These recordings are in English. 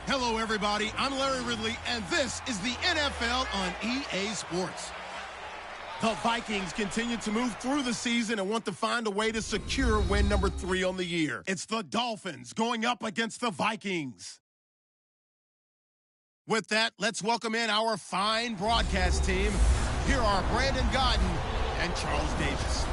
Hello, everybody. I'm Larry Ridley, and this is the NFL on EA Sports. The Vikings continue to move through the season and want to find a way to secure win number 3 on the year. It's the Dolphins going up against the Vikings. With that, let's welcome in our fine broadcast team. Here are Brandon Godden and Charles Davis.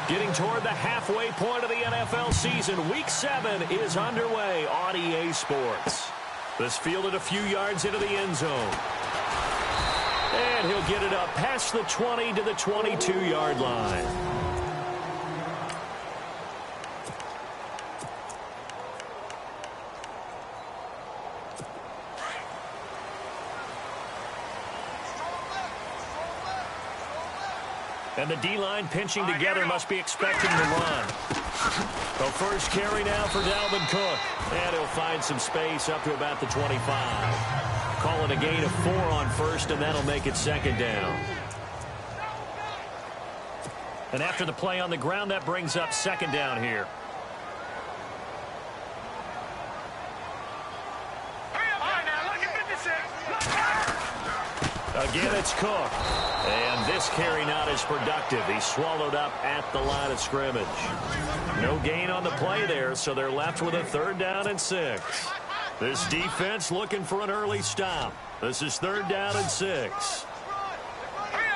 Getting toward the halfway point of the NFL season, Week 7 is underway on EA Sports. This fielded a few yards into the end zone. And he'll get it up past the 20 to the 22-yard line. And the D-line pinching together must be expecting to run. The first carry now for Dalvin Cook. And he'll find some space up to about the 25. Calling a gain of 4 on first, and that'll make it second down. And after the play on the ground, that brings up second down here. Again, it's Cook. And this carry not as productive. He's swallowed up at the line of scrimmage. No gain on the play there, so they're left with a 3rd down and 6. This defense looking for an early stop. This is 3rd down and 6.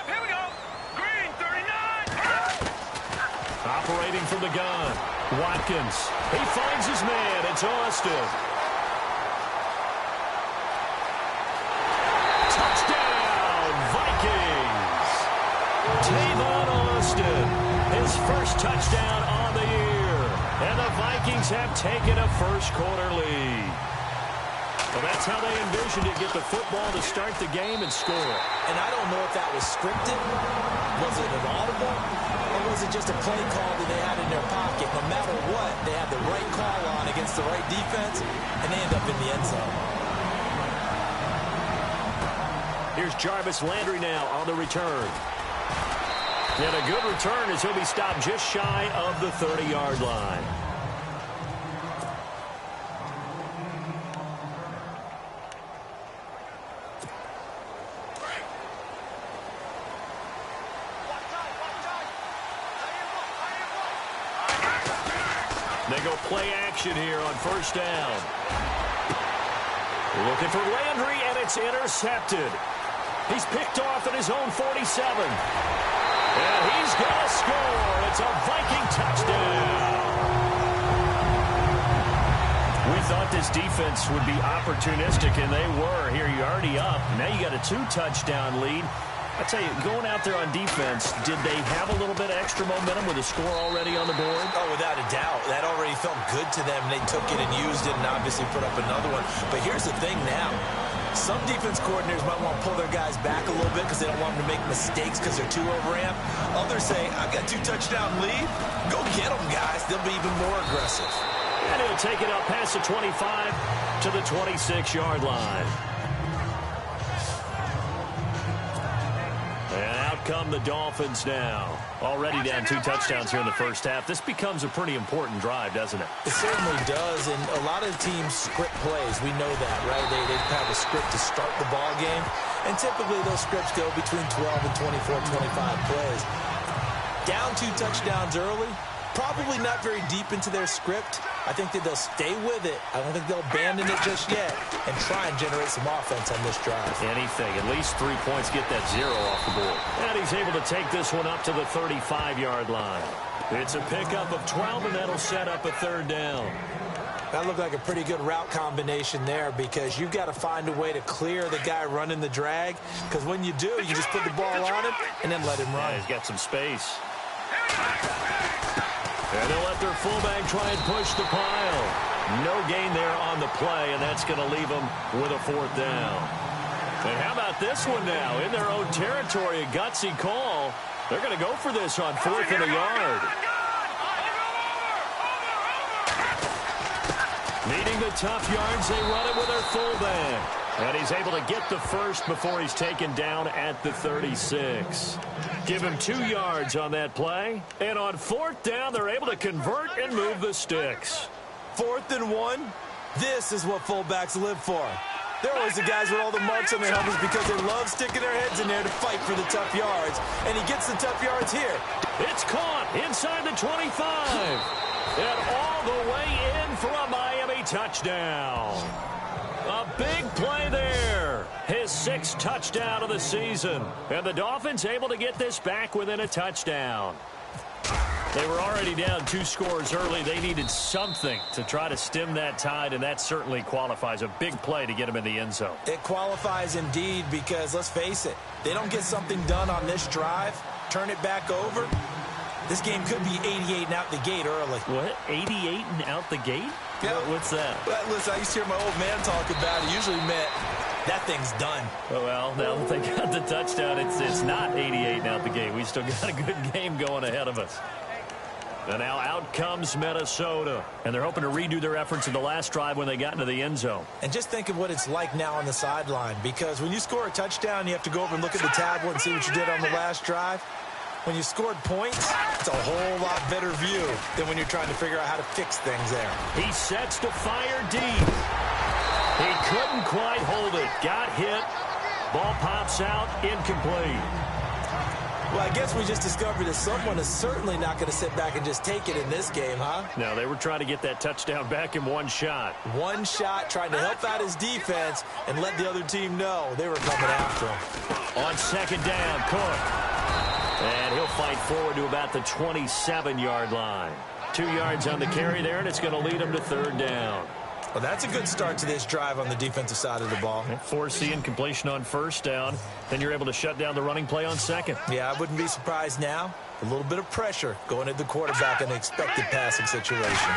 Here we go. Green, 39. Operating from the gun. Watkins. He finds his man. It's Austin. Touchdown, Vikings. Tavon Austin, his first touchdown on the year. And the Vikings have taken a first-quarter lead. Well, that's how they envisioned it, get the football to start the game and score. And I don't know if that was scripted. Was it an audible? Or was it just a play call that they had in their pocket? No matter what, they had the right call on against the right defense, and they end up in the end zone. Here's Jarvis Landry now on the return. And a good return as he'll be stopped just shy of the 30-yard line. They go play action here on first down. Looking for Landry, and it's intercepted. He's picked off at his own 47. And he's going to score. It's a Viking touchdown. We thought this defense would be opportunistic, and they were. Here you're already up. Now you got a 2-touchdown lead. I tell you, going out there on defense, did they have a little bit of extra momentum with a score already on the board? Oh, without a doubt. That already felt good to them. They took it and used it and obviously put up another one. But here's the thing now. Some defense coordinators might want to pull their guys back a little bit because they don't want them to make mistakes because they're too overamped. Others say, I've got 2-touchdown lead. Go get them, guys. They'll be even more aggressive. And he'll take it up past the 25 to the 26-yard line. And out come the Dolphins now. Already down 2 touchdowns here in the first half. This becomes a pretty important drive, doesn't it? It certainly does, and a lot of teams script plays. We know that, right? They have a script to start the ball game, and typically those scripts go between 12 and 24, 25 plays. Down 2 touchdowns early, probably not very deep into their script. I think that they'll stay with it. I don't think they'll abandon it just yet and try and generate some offense on this drive. Anything. At least 3 points, get that 0 off the board. And he's able to take this one up to the 35-yard line. It's a pickup of 12, and that'll set up a 3rd down. That looked like a pretty good route combination there because you've got to find a way to clear the guy running the drag, because when you do, you just put the ball on him and then let him run. Yeah, he's got some space. And they'll let their fullback try and push the pile. No gain there on the play, and that's going to leave them with a 4th down. And how about this one now? In their own territory, a gutsy call. They're going to go for this on 4th and a yard. Needing the tough yards, they run it with their fullback. And he's able to get the first before he's taken down at the 36. Give him 2 yards on that play. And on 4th down, they're able to convert and move the sticks. 4th and 1. This is what fullbacks live for. They're always the guys with all the marks on their helmets because they love sticking their heads in there to fight for the tough yards. And he gets the tough yards here. It's caught inside the 25. And all the way in for a Miami touchdown. A big play there. His 6th touchdown of the season. And the Dolphins able to get this back within a touchdown. They were already down 2 scores early. They needed something to try to stem that tide, and that certainly qualifies. A big play to get him in the end zone. It qualifies indeed because, let's face it, they don't get something done on this drive, turn it back over, this game could be 88 and out the gate early. What? 88 and out the gate? Yeah. What's that? Well, listen, I used to hear my old man talk about it. Usually meant that thing's done. Oh, well, now that they got the touchdown, it's not 88 and out the gate. We still got a good game going ahead of us. And now out comes Minnesota. And they're hoping to redo their efforts in the last drive when they got into the end zone. And just think of what it's like now on the sideline. Because when you score a touchdown, you have to go over and look at the tablet and see what you did on the last drive. When you scored points, it's a whole lot better view than when you're trying to figure out how to fix things there. He sets to fire deep. He couldn't quite hold it. Got hit. Ball pops out. Incomplete. Well, I guess we just discovered that someone is certainly not going to sit back and just take it in this game, huh? No, they were trying to get that touchdown back in one shot. One shot, trying to help out his defense and let the other team know they were coming after him. On 2nd down, Cook. And he'll fight forward to about the 27-yard line. 2 yards on the carry there, and it's going to lead him to 3rd down. Well, that's a good start to this drive on the defensive side of the ball. Force the incompletion on 1st down. Then you're able to shut down the running play on 2nd. Yeah, I wouldn't be surprised now. A little bit of pressure going at the quarterback in an expected passing situation.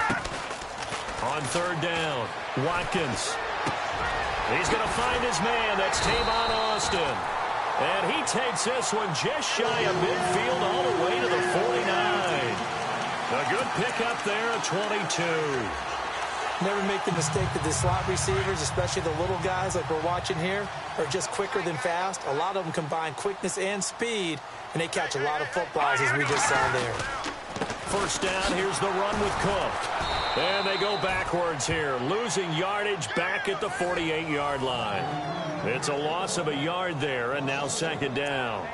On 3rd down, Watkins. He's going to find his man. That's Tavon Austin. And he takes this one just shy of midfield all the way to the 49. A good pickup there at 22. Never make the mistake that the slot receivers, especially the little guys like we're watching here, are just quicker than fast. A lot of them combine quickness and speed, and they catch a lot of footballs, as we just saw there. 1st down, here's the run with Cook. And they go backwards here, losing yardage back at the 48-yard line. It's a loss of a yard there, and now 2nd down.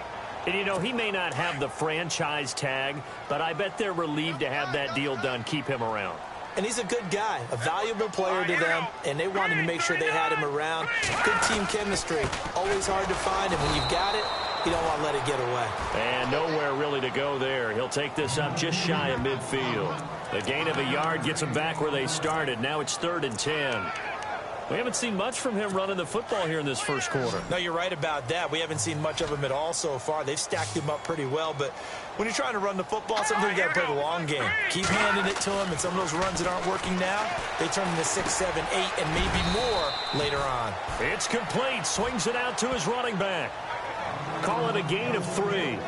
And, you know, he may not have the franchise tag, but I bet they're relieved to have that deal done, keep him around. And he's a good guy, a valuable player to them, and they wanted to make sure they had him around. Good team chemistry, always hard to find, and when you've got it, you don't want to let it get away. And nowhere really to go there. He'll take this up just shy of midfield. The gain of a yard gets them back where they started. Now it's 3rd and 10. We haven't seen much from him running the football here in this 1st quarter. No, you're right about that. We haven't seen much of him at all so far. They've stacked him up pretty well, but when you're trying to run the football, sometimes you got to play the long game. Keep handing it to him, and some of those runs that aren't working now, they turn into 6, 7, 8, and maybe more later on. It's complete. Swings it out to his running back. Call it a gain of 3.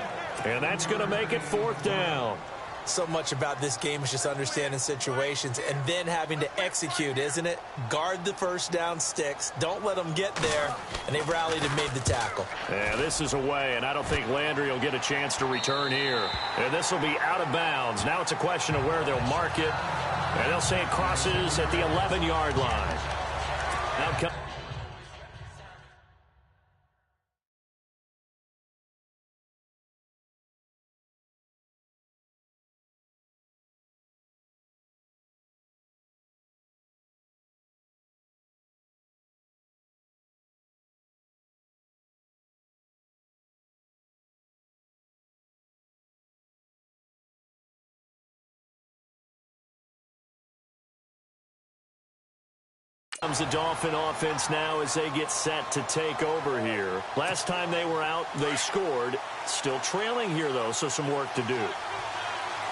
And that's going to make it 4th down. So much about this game is just understanding situations and then having to execute, isn't it? Guard the 1st down sticks. Don't let them get there. And they've rallied and made the tackle. Yeah, this is away, and I don't think Landry will get a chance to return here. And this will be out of bounds. Now it's a question of where they'll mark it. And they'll say it crosses at the 11-yard line. Now come. Comes the Dolphin offense now as they get set to take over here. Last time they were out, they scored. Still trailing here, though, so some work to do.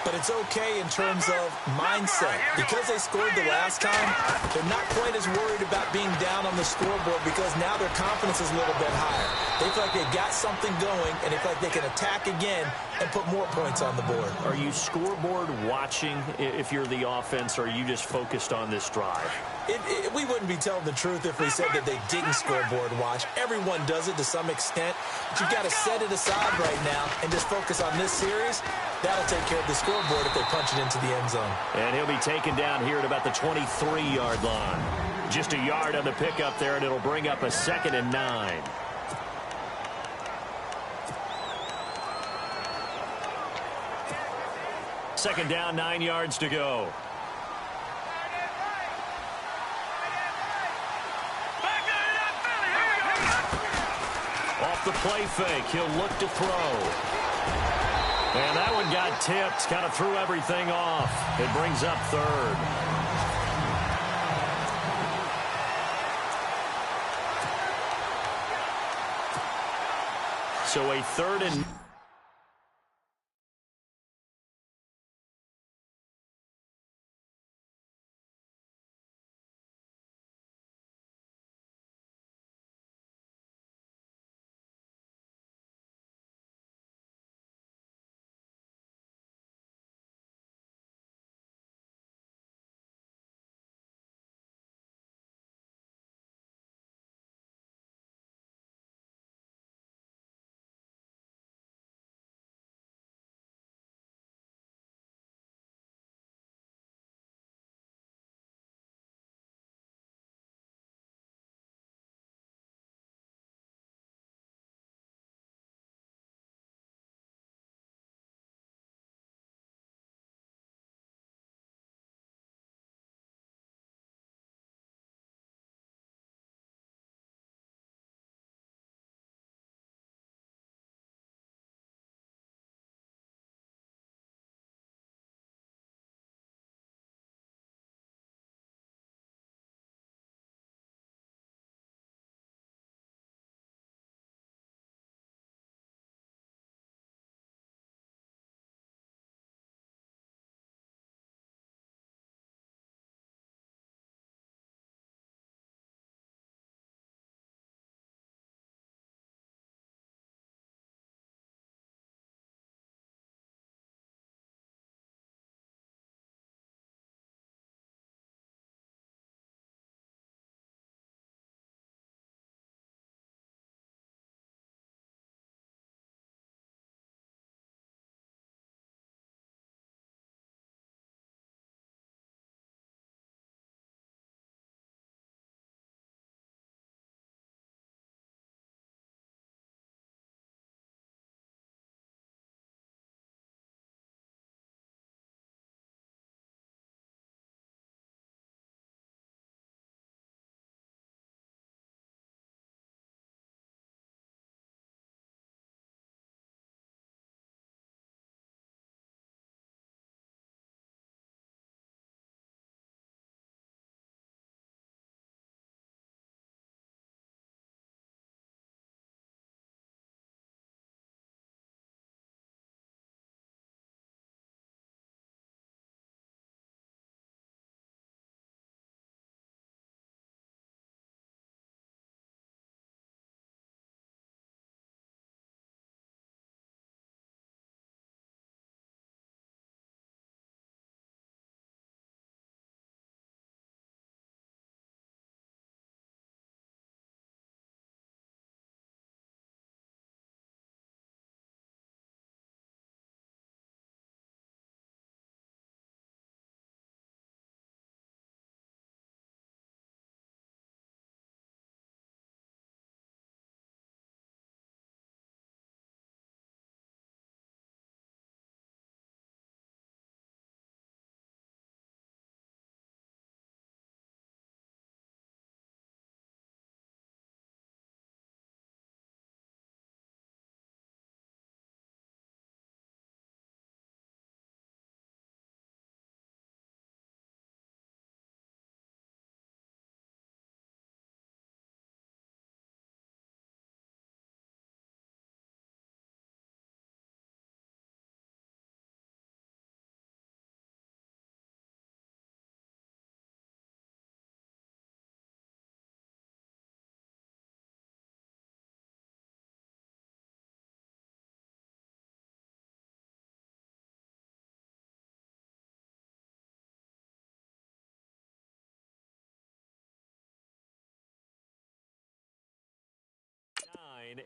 But it's okay in terms of mindset. Because they scored the last time, they're not quite as worried about being down on the scoreboard because now their confidence is a little bit higher. They feel like they've got something going, and they feel like they can attack again and put more points on the board. Are you scoreboard watching if you're the offense, or are you just focused on this drive? We wouldn't be telling the truth if we said that they didn't scoreboard watch. Everyone does it to some extent. But you've got to set it aside right now and just focus on this series. That'll take care of the scoreboard if they punch it into the end zone. And he'll be taken down here at about the 23-yard line. Just a yard on the pickup there, and it'll bring up a 2nd and 9. Second down, 9 yards to go. Off the play fake, he'll look to throw. And that one got tipped, kind of threw everything off. It brings up 3rd. So a 3rd and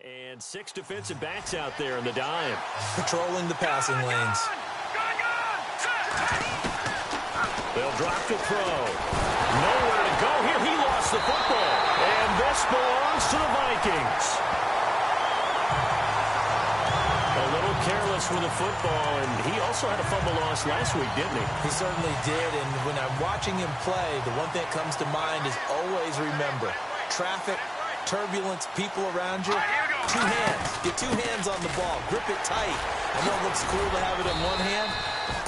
And 6 defensive backs out there in the dime. Patrolling the passing lanes. They'll drop to throw. Nowhere to go here. He lost the football. And this belongs to the Vikings. A little careless with the football, and he also had a fumble loss last week, didn't he? He certainly did, and when I'm watching him play, the one thing that comes to mind is always remember, traffic, turbulence, people around you, 2 hands. Get 2 hands on the ball. Grip it tight. I know it looks cool to have it in one hand.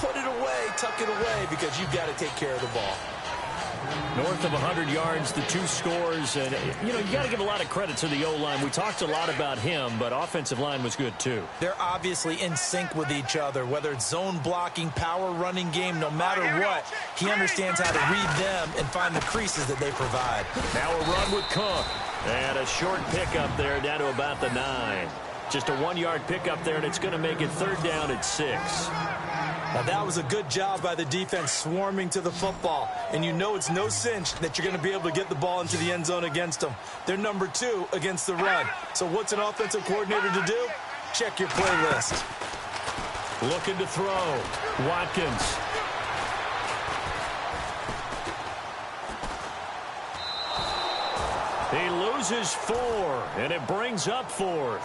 Put it away, tuck it away, because you've got to take care of the ball. North of 100 yards, the 2 scores. And, you got to give a lot of credit to the O-line. We talked a lot about him, but offensive line was good too. They're obviously in sync with each other, whether it's zone blocking, power running game, no matter what. He understands how to read them and find the creases that they provide. Now a run with Cook. And a short pickup there down to about the 9. Just a 1-yard pickup there, and it's going to make it 3rd down at 6. Now that was a good job by the defense swarming to the football. And you know it's no cinch that you're going to be able to get the ball into the end zone against them. They're number 2 against the run. So what's an offensive coordinator to do? Check your playlist. Looking to throw. Watkins. He loses 4, and it brings up 4th.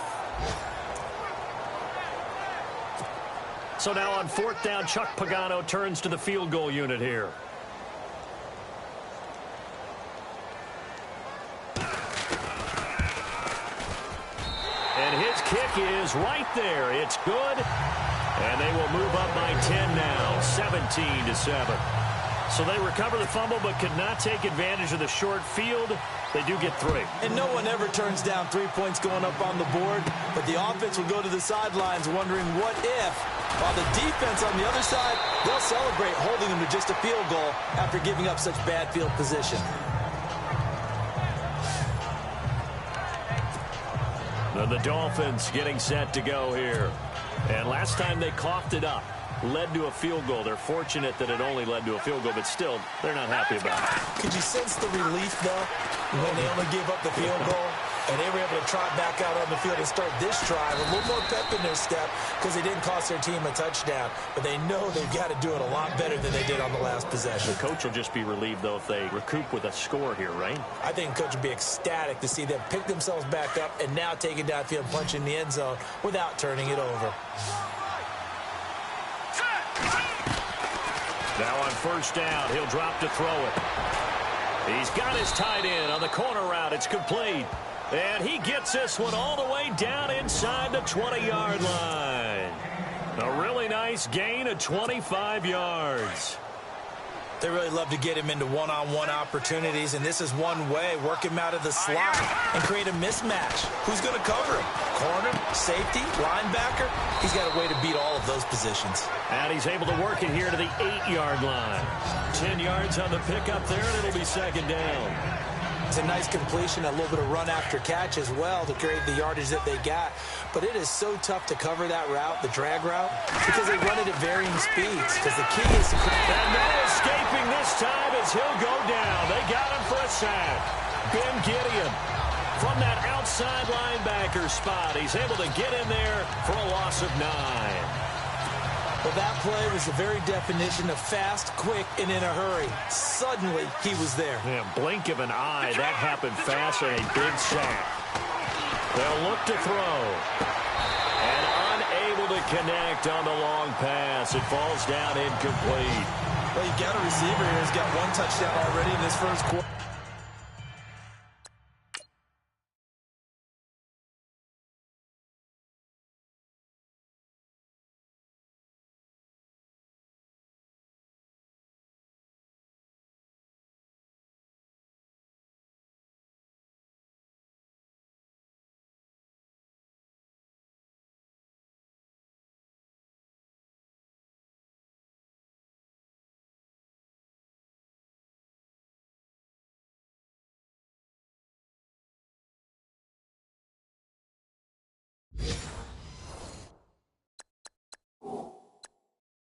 So now on 4th down, Chuck Pagano turns to the field goal unit here. And his kick is right there. It's good. And they will move up by 10 now, 17-7. So they recover the fumble but could not take advantage of the short field. They do get 3. And no one ever turns down 3 points going up on the board, but the offense will go to the sidelines wondering what if, while the defense on the other side, they'll celebrate holding them to just a field goal after giving up such bad field position. The Dolphins getting set to go here. And last time they coughed it up, led to a field goal. They're fortunate that it only led to a field goal, but still, they're not happy about it. Could you sense the relief, though, when they only gave up the field goal and they were able to trot back out on the field and start this drive a little more pep in their step because they didn't cost their team a touchdown, but they know they've got to do it a lot better than they did on the last possession. The coach will just be relieved, though, if they recoup with a score here, right? I think the coach will be ecstatic to see them pick themselves back up and now take it downfield and punch in the end zone without turning it over. Now on 1st down, he'll drop to throw it. He's got his tight end on the corner route. It's complete. And he gets this one all the way down inside the 20-yard line. A really nice gain of 25 yards. They really love to get him into one-on-one opportunities, and this is one way. Work him out of the slot and create a mismatch. Who's going to cover him? Corner, safety, linebacker? He's got a way to beat all of those positions. And he's able to work it here to the 8-yard line. 10 yards on the pickup there, and it'll be 2nd down. It's a nice completion, a little bit of run after catch as well to create the yardage that they got. But it is so tough to cover that route, the drag route, because they run it at varying speeds. Because the key is to... And no escaping this time as he'll go down. They got him for a sack. Ben Gideon from that outside linebacker spot. He's able to get in there for a loss of 9. Well, that play was the very definition of fast, quick, and in a hurry. Suddenly, he was there. Yeah, blink of an eye. That happened fast and a big sack. They'll look to throw. And unable to connect on the long pass. It falls down incomplete. Well, you got a receiver here who's got 1 touchdown already in this first quarter.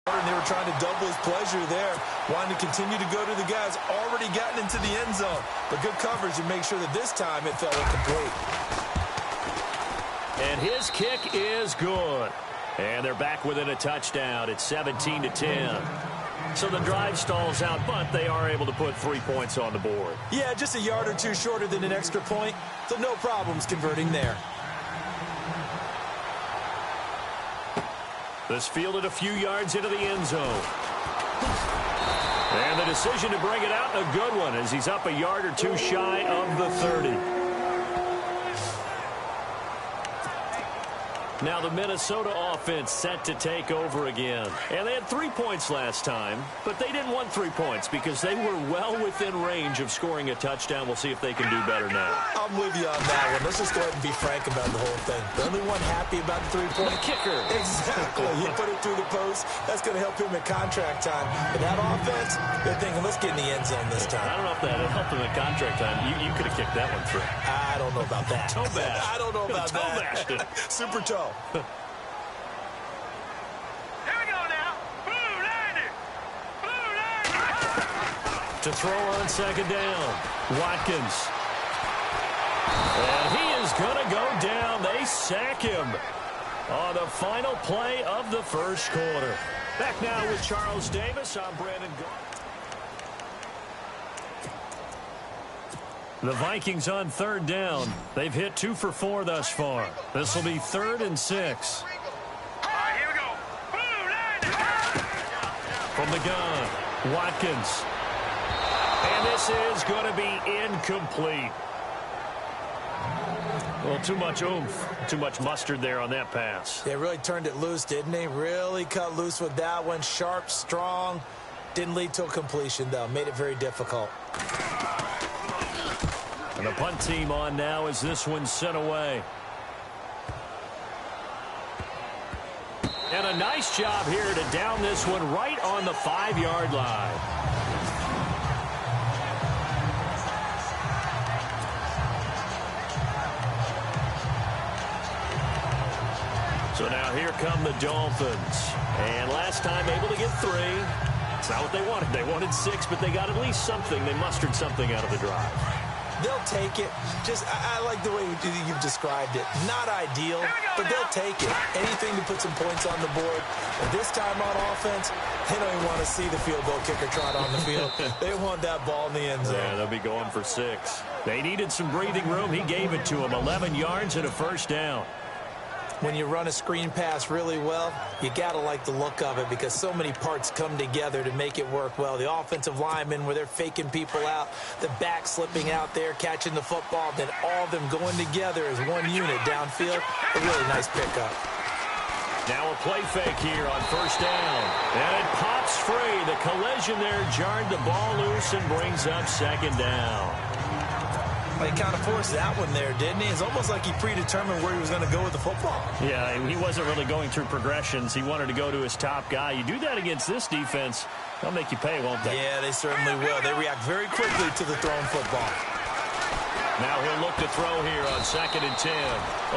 And they were trying to double his pleasure there, wanting to continue to go to the guys already gotten into the end zone. But good coverage to make sure that this time it fell incomplete. And his kick is good. And they're back within a touchdown. It's 17-10. So the drive stalls out, but they are able to put 3 points on the board. Yeah, just a yard or two shorter than an extra point, so no problems converting there. This fielded a few yards into the end zone. And the decision to bring it out, a good one, as he's up a yard or two shy of the 30. Now the Minnesota offense set to take over again. And they had 3 points last time, but they didn't want 3 points because they were well within range of scoring a touchdown. We'll see if they can do better now. I'm with you on that one. Let's just go ahead and be frank about the whole thing. The only one happy about the 3-point kicker. Exactly. He put it through the post. That's going to help him at contract time. But that offense, they're thinking, let's get in the end zone this time. I don't know if that helped him at contract time. You could have kicked that one through. I don't know about that. Toe bash. I don't know about toe bashed it. Super toe. Here we go now. Blue landed. Blue landed. To throw on second down. Watkins. And he is going to go down. They sack him on the final play of the first quarter. Back now with Charles Davis. I'm Brandon Gault. The Vikings on third down. They've hit 2 for 4 thus far. This will be 3rd and 6. All right, here we go. Blue landed. From the gun, Watkins. And this is going to be incomplete. Well, too much oomph, too much mustard there on that pass. They really turned it loose, didn't they? Really cut loose with that one. Sharp, strong. Didn't lead to a completion, though. Made it very difficult. And the punt team on now as this one's sent away. And a nice job here to down this one right on the 5-yard line. So now here come the Dolphins. And last time able to get 3. It's not what they wanted. They wanted 6, but they got at least something. They mustered something out of the drive. They'll take it. Just, I like the way you've described it. Not ideal, but they'll take it. Anything to put some points on the board. And this time on offense, they don't even want to see the field goal kicker trot on the field. They want that ball in the end zone. Yeah, they'll be going for 6. They needed some breathing room. He gave it to them. 11 yards and a first down. When you run a screen pass really well, you got to like the look of it because so many parts come together to make it work well. The offensive linemen where they're faking people out, the back slipping out there, catching the football, then all of them going together as one unit downfield. A really nice pickup. Now a play fake here on first down. And it pops free. The collision there jarred the ball loose and brings up second down. He kind of forced that one there, didn't he? It's almost like he predetermined where he was going to go with the football. Yeah, he wasn't really going through progressions. He wanted to go to his top guy. You do that against this defense, they'll make you pay, won't they? Yeah, they certainly will. They react very quickly to the thrown football. Now he'll look to throw here on 2nd and 10.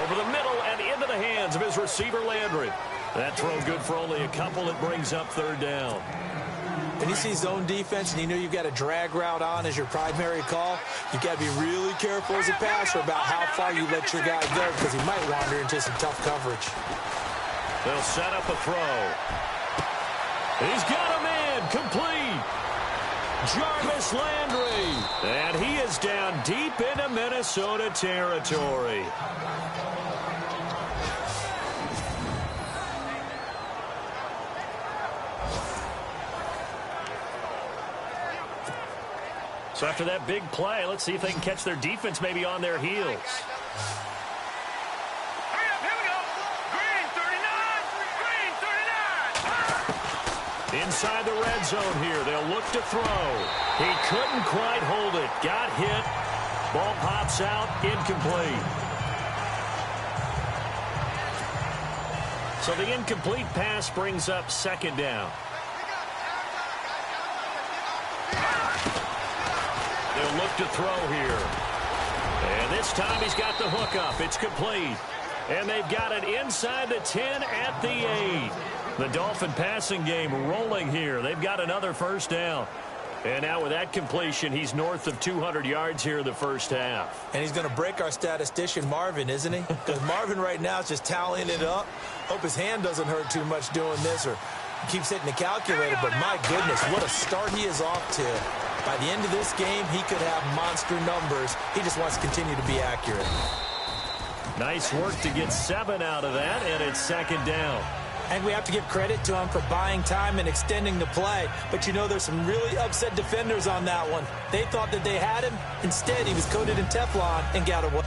Over the middle and into the hands of his receiver, Landry. That throw good for only a couple. It brings up 3rd down. When you see zone defense and you know you've got a drag route on as your primary call, you've got to be really careful as a passer about how far you let your guy go because he might wander into some tough coverage. They'll set up a throw. He's got a man complete. Jarvis Landry. And he is down deep into Minnesota territory. So after that big play, let's see if they can catch their defense maybe on their heels. Hurry up, here we go. Green 39. Green 39. Inside the red zone here, they'll look to throw. He couldn't quite hold it. Got hit. Ball pops out, incomplete. So the incomplete pass brings up 2nd down. They'll look to throw here. And this time he's got the hook up. It's complete. And they've got it inside the 10 at the 8. The Dolphin passing game rolling here. They've got another first down. And now with that completion, he's north of 200 yards here in the first half. And he's going to break our statistician, Marvin, isn't he? Because Marvin right now is just tallying it up. Hope his hand doesn't hurt too much doing this, or keeps hitting the calculator. But my goodness, what a start he is off to. By the end of this game, he could have monster numbers. He just wants to continue to be accurate. Nice work to get 7 out of that, and it's second down. And we have to give credit to him for buying time and extending the play. But, you know, there's some really upset defenders on that one. They thought that they had him. Instead, he was coated in Teflon and got away.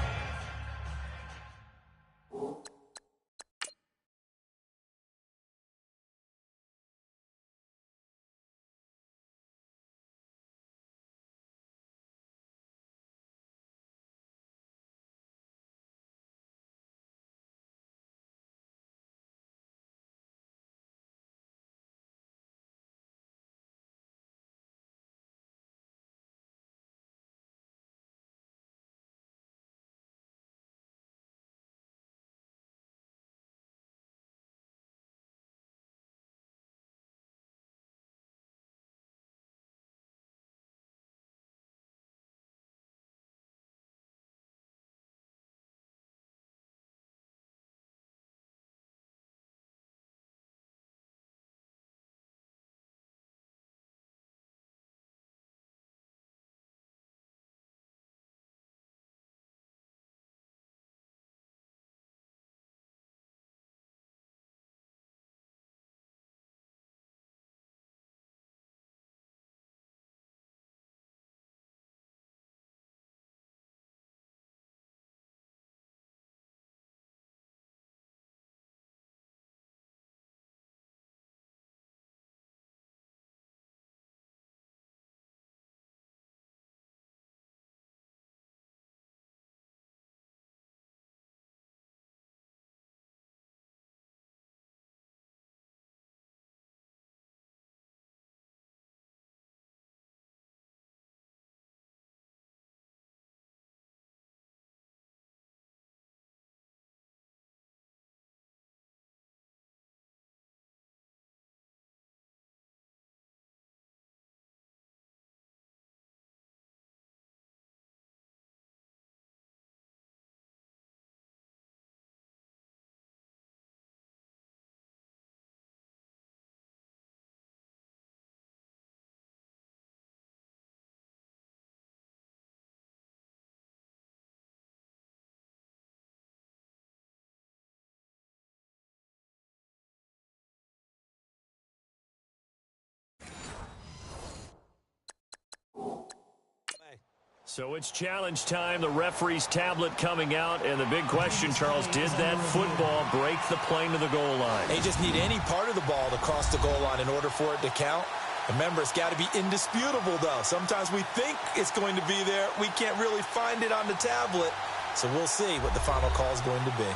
So it's challenge time. The referee's tablet coming out. And the big question, Charles, did that football break the plane to the goal line? They just need any part of the ball to cross the goal line in order for it to count. Remember, it's got to be indisputable, though. Sometimes we think it's going to be there. We can't really find it on the tablet. So we'll see what the final call is going to be.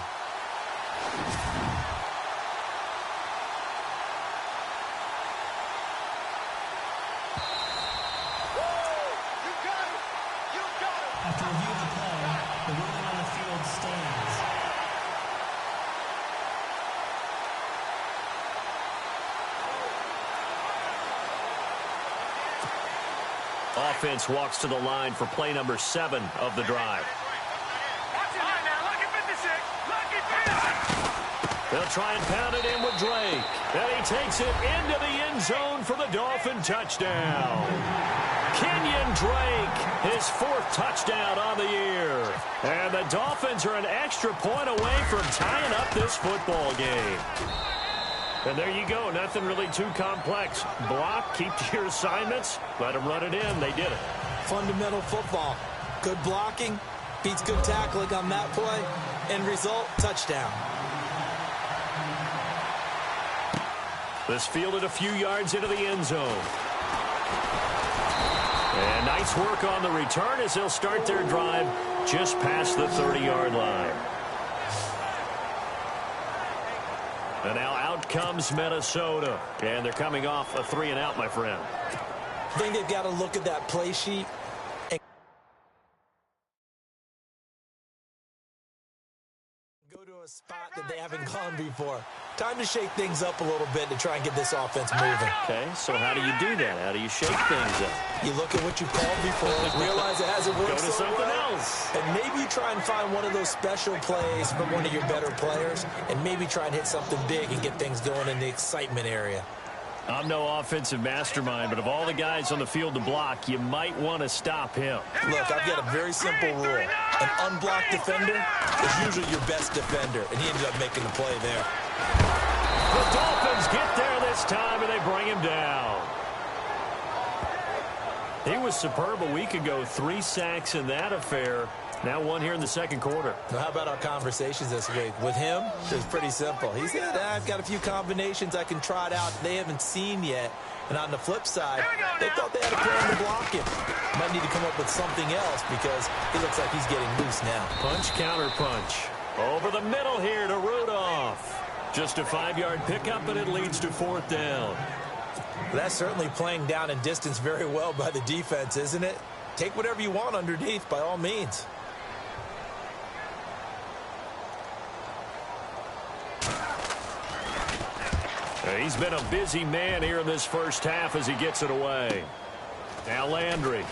After review of the play, the ruling on the field stands. Offense walks to the line for play number 7 of the drive. Watch it now. Lucky 56. Lucky 56. They'll try and pound it in with Drake. And he takes it into the end zone for the Dolphin touchdown. Kenyon Drake, his 4th touchdown on the year. And the Dolphins are an extra point away from tying up this football game. And there you go. Nothing really too complex. Block, keep to your assignments, let them run it in. They did it. Fundamental football. Good blocking, beats good tackling on that play. End result, touchdown. This fielded a few yards into the end zone. And nice work on the return as they'll start their drive just past the 30-yard line. And now out comes Minnesota. And they're coming off a 3-and-out, my friend. I think they've got to look at that play sheet and go to a spot that they haven't gone before. Time to shake things up a little bit to try and get this offense moving. Okay, so how do you do that? How do you shake things up? You look at what you called before, realize it hasn't worked Go to so something well, else. and maybe you try and find one of those special plays from one of your better players, and maybe try and hit something big and get things going in the excitement area. I'm no offensive mastermind, but of all the guys on the field to block, you might want to stop him. Look, I've got a very simple rule. An unblocked defender is usually your best defender, and he ended up making the play there. The Dolphins get there this time, and they bring him down. He was superb a week ago. 3 sacks in that affair. Now 1 here in the second quarter. Now, how about our conversations this week? With him, it was pretty simple. He said, I've got a few combinations I can try it out they haven't seen yet. And on the flip side, they thought they had a plan to block him. Might need to come up with something else because he looks like he's getting loose now. Punch, counter punch. Over the middle here to Rudolph. Just a 5-yard pickup, and it leads to 4th down. Well, that's certainly playing down and distance very well by the defense, isn't it? Take whatever you want underneath, by all means. He's been a busy man here in this first half as he gets it away. Now Landry.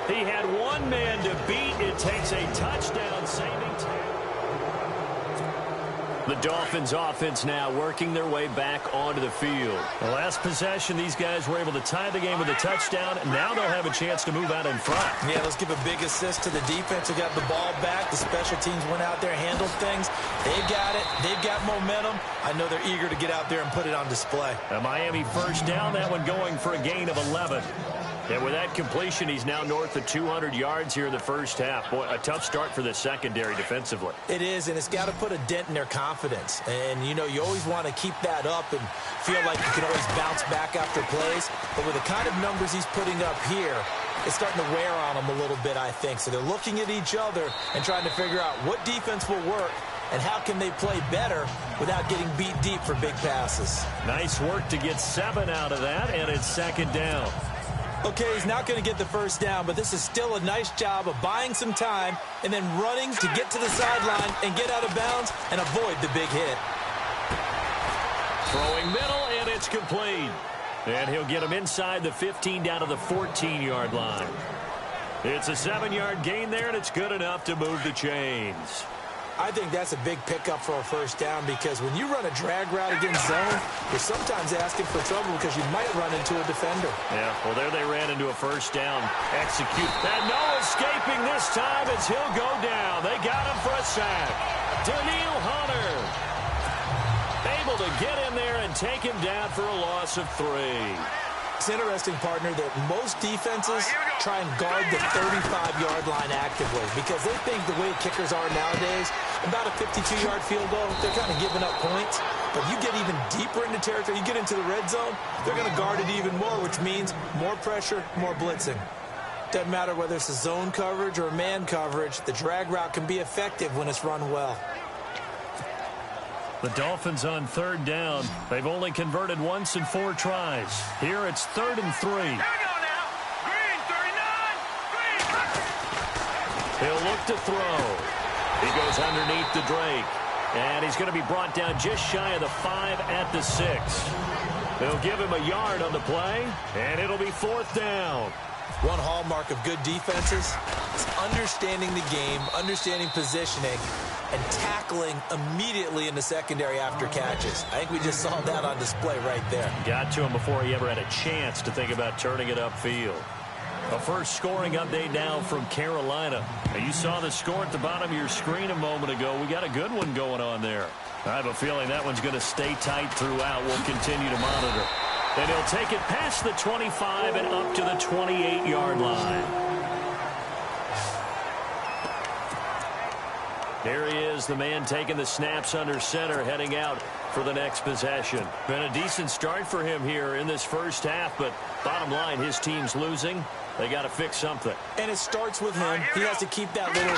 He had 1 man to beat. It takes a touchdown saving tackle. The Dolphins offense now working their way back onto the field. The last possession, these guys were able to tie the game with a touchdown, and now they'll have a chance to move out in front. Yeah, let's give a big assist to the defense who got the ball back. The special teams went out there, handled things. They've got it. They've got momentum. I know they're eager to get out there and put it on display. A Miami first down, that one going for a gain of 11. And with that completion, he's now north of 200 yards here in the first half. Boy, a tough start for the secondary defensively. It is, and it's got to put a dent in their confidence. And, you know, you always want to keep that up and feel like you can always bounce back after plays. But with the kind of numbers he's putting up here, it's starting to wear on them a little bit, I think. So they're looking at each other and trying to figure out what defense will work and how can they play better without getting beat deep for big passes. Nice work to get 7 out of that, and it's 2nd down. Okay, he's not going to get the first down, but this is still a nice job of buying some time and then running to get to the sideline and get out of bounds and avoid the big hit. Throwing middle, and it's complete. And he'll get him inside the 15 down to the 14-yard line. It's a 7-yard gain there, and it's good enough to move the chains. I think that's a big pickup for a first down because when you run a drag route against zone, you're sometimes asking for trouble because you might run into a defender. Yeah, well, there they ran into a first down. Execute. And no escaping this time as he'll go down. They got him for a sack. Daniil Hunter able to get in there and take him down for a loss of 3. It's interesting, partner, that most defenses try and guard the 35-yard line actively because they think the way kickers are nowadays, about a 52-yard field goal, they're kind of giving up points. But you get even deeper into territory, you get into the red zone, they're going to guard it even more, which means more pressure, more blitzing. Doesn't matter whether it's a zone coverage or man coverage, the drag route can be effective when it's run well. The Dolphins on 3rd down. They've only converted once in 4 tries. Here it's 3rd and 3. Here we go now. Green, 39. Green. He'll look to throw. He goes underneath the Drake. And he's going to be brought down just shy of the 5 at the 6. They'll give him a yard on the play, and it'll be 4th down. One hallmark of good defenses is understanding the game, understanding positioning, and tackling immediately in the secondary after catches. I think we just saw that on display right there. Got to him before he ever had a chance to think about turning it upfield. A first scoring update now from Carolina. Now, you saw the score at the bottom of your screen a moment ago. We got a good one going on there. I have a feeling that one's going to stay tight throughout. We'll continue to monitor. And he'll take it past the 25 and up to the 28-yard line. There he is, the man taking the snaps under center, heading out for the next possession. Been a decent start for him here in this first half, but bottom line, his team's losing. They got to fix something. And it starts with him. He has to keep that little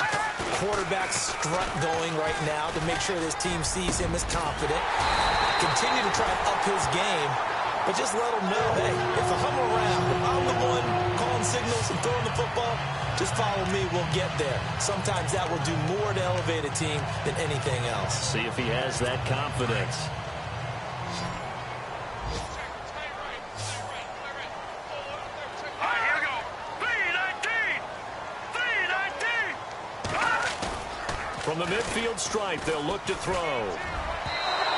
quarterback strut going right now to make sure this team sees him as confident. Continue to try and up his game, but just let him know, hey, if I come around, I'm the one calling phone signals and throwing the football, just follow me, we'll get there. Sometimes that will do more to elevate a team than anything else. See if he has that confidence. All right, here we go. 3-19. From the midfield stripe, they'll look to throw.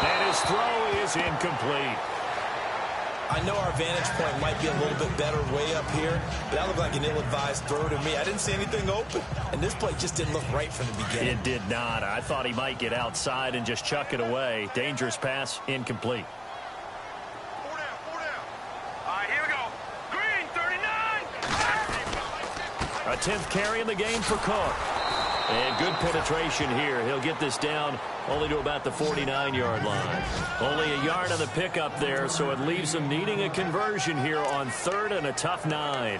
And his throw is incomplete. I know our vantage point might be a little bit better way up here, but that looked like an ill-advised throw to me. I didn't see anything open, and this play just didn't look right from the beginning. It did not. I thought he might get outside and just chuck it away. Dangerous pass, incomplete. 4 down. All right, here we go. Green, 39. A 10th carry in the game for Cook. And good penetration here. He'll get this down only to about the 49-yard line. Only a yard on the pickup there, so it leaves them needing a conversion here on 3rd and a tough 9.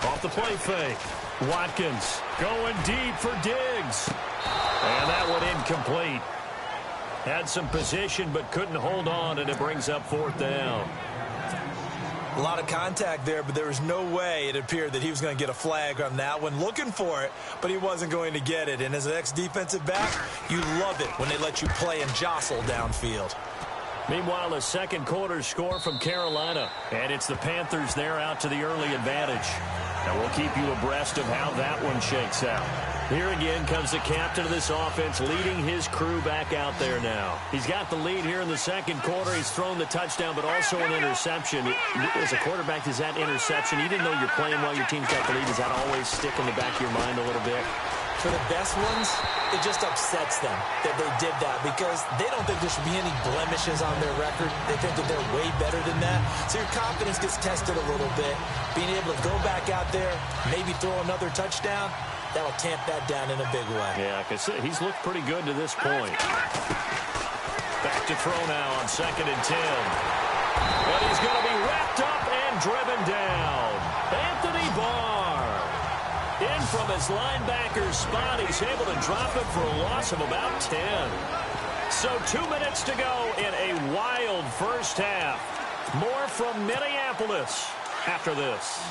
Off the play fake. Watkins going deep for Diggs. And that one incomplete. Had some position but couldn't hold on, and it brings up 4th down. A lot of contact there, but there was no way it appeared that he was going to get a flag on that one. Looking for it, but he wasn't going to get it. And as an ex-defensive back, you love it when they let you play and jostle downfield. Meanwhile, a second quarter score from Carolina. And it's the Panthers there out to the early advantage. And we'll keep you abreast of how that one shakes out. Here again comes the captain of this offense, leading his crew back out there now. He's got the lead here in the second quarter. He's thrown the touchdown, but also an interception. As a quarterback, is that interception, even though you're playing while your team's got the lead, does that always stick in the back of your mind a little bit? For the best ones, it just upsets them that they did that because they don't think there should be any blemishes on their record. They think that they're way better than that. So your confidence gets tested a little bit. Being able to go back out there, maybe throw another touchdown, that'll tamp that down in a big way. Yeah, because he's looked pretty good to this point. Back to throw now on 2nd and 10. But he's going to be wrapped up and driven down. Anthony Barr. In from his linebacker spot, he's able to drop it for a loss of about 10. So 2 minutes to go in a wild first half. More from Minneapolis after this.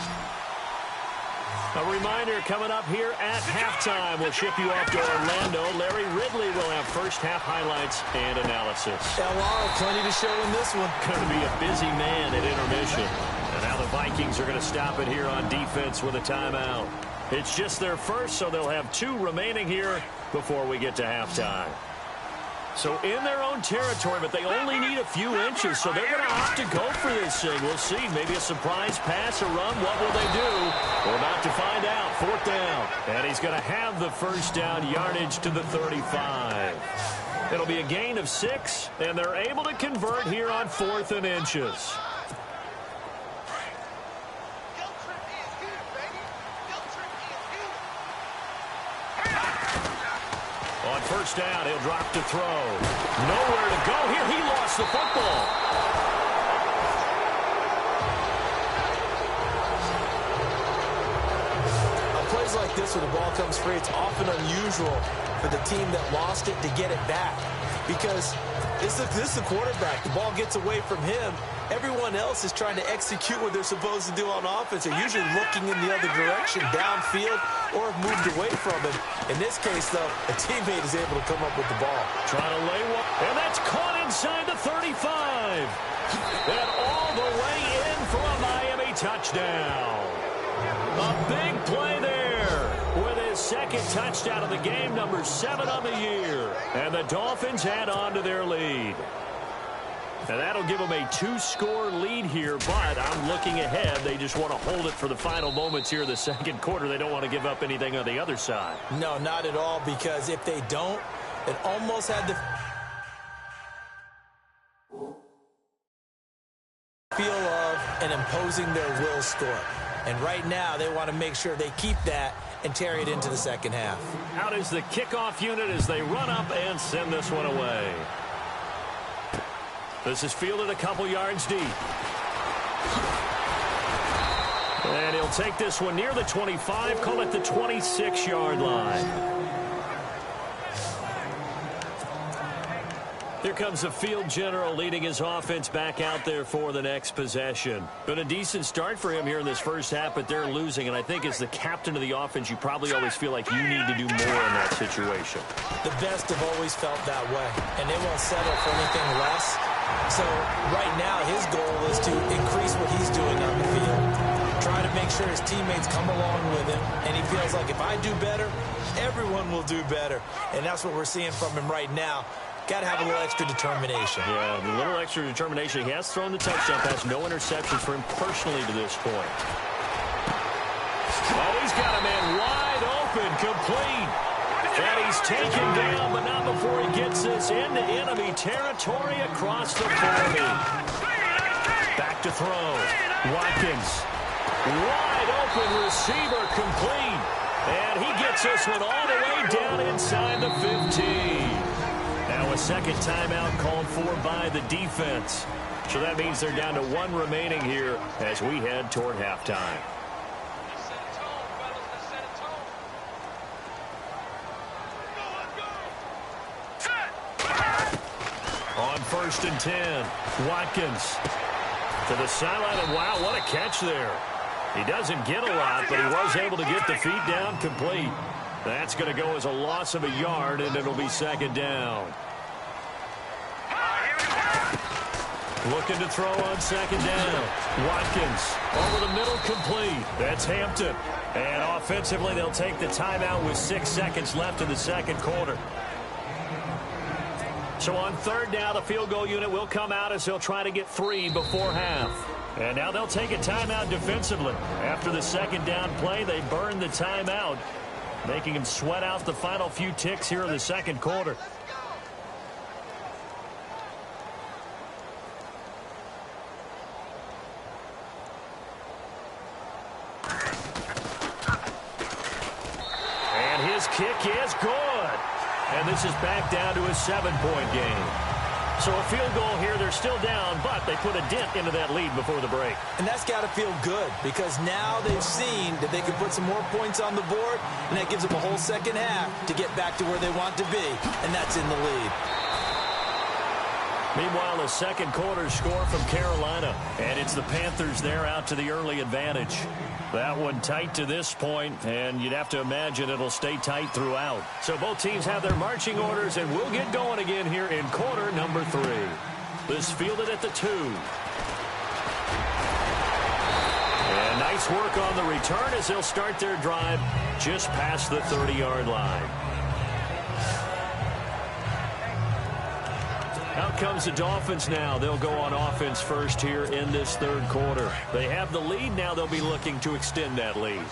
A reminder coming up here at halftime. We'll ship you off to Orlando. Larry Ridley will have first half highlights and analysis. Plenty to show in this one. Going to be a busy man at intermission. And now the Vikings are going to stop it here on defense with a timeout. It's just their first, so they'll have 2 remaining here before we get to halftime. So in their own territory, but they only need a few inches, so they're going to opt to go for this thing. We'll see. Maybe a surprise pass or run. What will they do? We're about to find out. 4th down. And he's going to have the first down yardage to the 35. It'll be a gain of 6, and they're able to convert here on 4th and inches. On first down, he'll drop to throw. Nowhere to go here. He lost the football. On plays like this where the ball comes free, it's often unusual for the team that lost it to get it back. Because this is the quarterback. The ball gets away from him. Everyone else is trying to execute what they're supposed to do on offense. They're usually looking in the other direction, downfield, or have moved away from him. In this case, though, a teammate is able to come up with the ball. Trying to lay one, and that's caught inside the 35. And all the way in for a Miami touchdown. A big play there with his second touchdown of the game, number 7 on the year. And the Dolphins add on to their lead. And that'll give them a 2-score lead here, but I'm looking ahead. They just want to hold it for the final moments here in the second quarter. They don't want to give up anything on the other side. No, not at all, because if they don't, it almost had the feel of an imposing their will score. And right now, they want to make sure they keep that and carry it into the second half. Out is the kickoff unit as they run up and send this one away. This is fielded a couple yards deep. And he'll take this one near the 25, call it the 26-yard line. Here comes the field general leading his offense back out there for the next possession. Been a decent start for him here in this first half, but they're losing. And I think as the captain of the offense, you probably always feel like you need to do more in that situation. The best have always felt that way, and they won't settle for anything less. So right now his goal is to increase what he's doing on the field, try to make sure his teammates come along with him, and he feels like if I do better, everyone will do better. And that's what we're seeing from him right now. Got to have a little extra determination. Yeah, a little extra determination. He has thrown the touchdown pass. No interceptions for him personally to this point. Oh, he's got a man wide open, complete. And he's taken down, but not before he gets this into enemy territory across the 40. Back to throw. Watkins. Wide open receiver, complete. And he gets this one all the way down inside the 15. Now a second timeout called for by the defense. So that means they're down to one remaining here as we head toward halftime. On 1st and 10, Watkins to the sideline, and wow, what a catch there. He doesn't get a lot, but he was able to get the feet down complete. That's going to go as a loss of a yard, and it'll be second down. Looking to throw on second down. Watkins over the middle, complete. That's Hampton. And offensively, they'll take the timeout with 6 seconds left in the second quarter. So on third down, the field goal unit will come out as they'll try to get 3 before half. And now they'll take a timeout defensively. After the second down play, they burn the timeout, making him sweat out the final few ticks here in the second quarter. And his kick is good. And this is back down to a 7-point game. So a field goal here, they're still down, but they put a dent into that lead before the break. And that's got to feel good because now they've seen that they can put some more points on the board, and that gives them a whole second half to get back to where they want to be, and that's in the lead. Meanwhile, a second quarter score from Carolina, and it's the Panthers there out to the early advantage. That one tight to this point, and you'd have to imagine it'll stay tight throughout. So both teams have their marching orders, and we'll get going again here in quarter number 3. This fielded at the 2. And nice work on the return as they'll start their drive just past the 30-yard line. Out comes the Dolphins now. They'll go on offense first here in this third quarter. They have the lead. Now they'll be looking to extend that lead.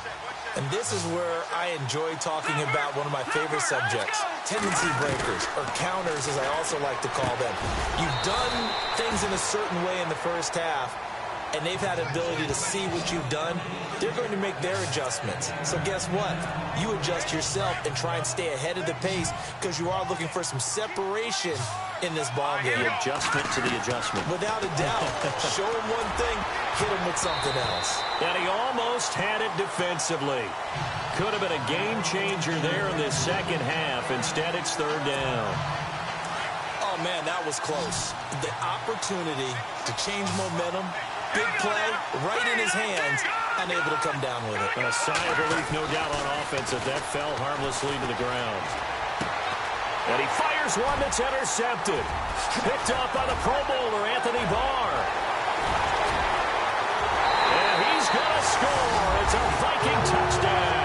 And this is where I enjoy talking about one of my favorite subjects, tendency breakers, or counters as I also like to call them. You've done things in a certain way in the first half, and they've had ability to see what you've done. They're going to make their adjustments. So guess what? You adjust yourself and try and stay ahead of the pace because you are looking for some separation in this ball game. The adjustment to the adjustment. Without a doubt. Show him one thing, hit him with something else. And he almost had it defensively. Could have been a game changer there in this second half. Instead, it's third down. Oh, man, that was close. The opportunity to change momentum, big play, right in his hands, unable to come down with it. And a sigh of relief, no doubt, on offense as that fell harmlessly to the ground. And he fires one that's intercepted. Picked up by the Pro Bowler, Anthony Barr. And he's going to score. It's a Viking touchdown.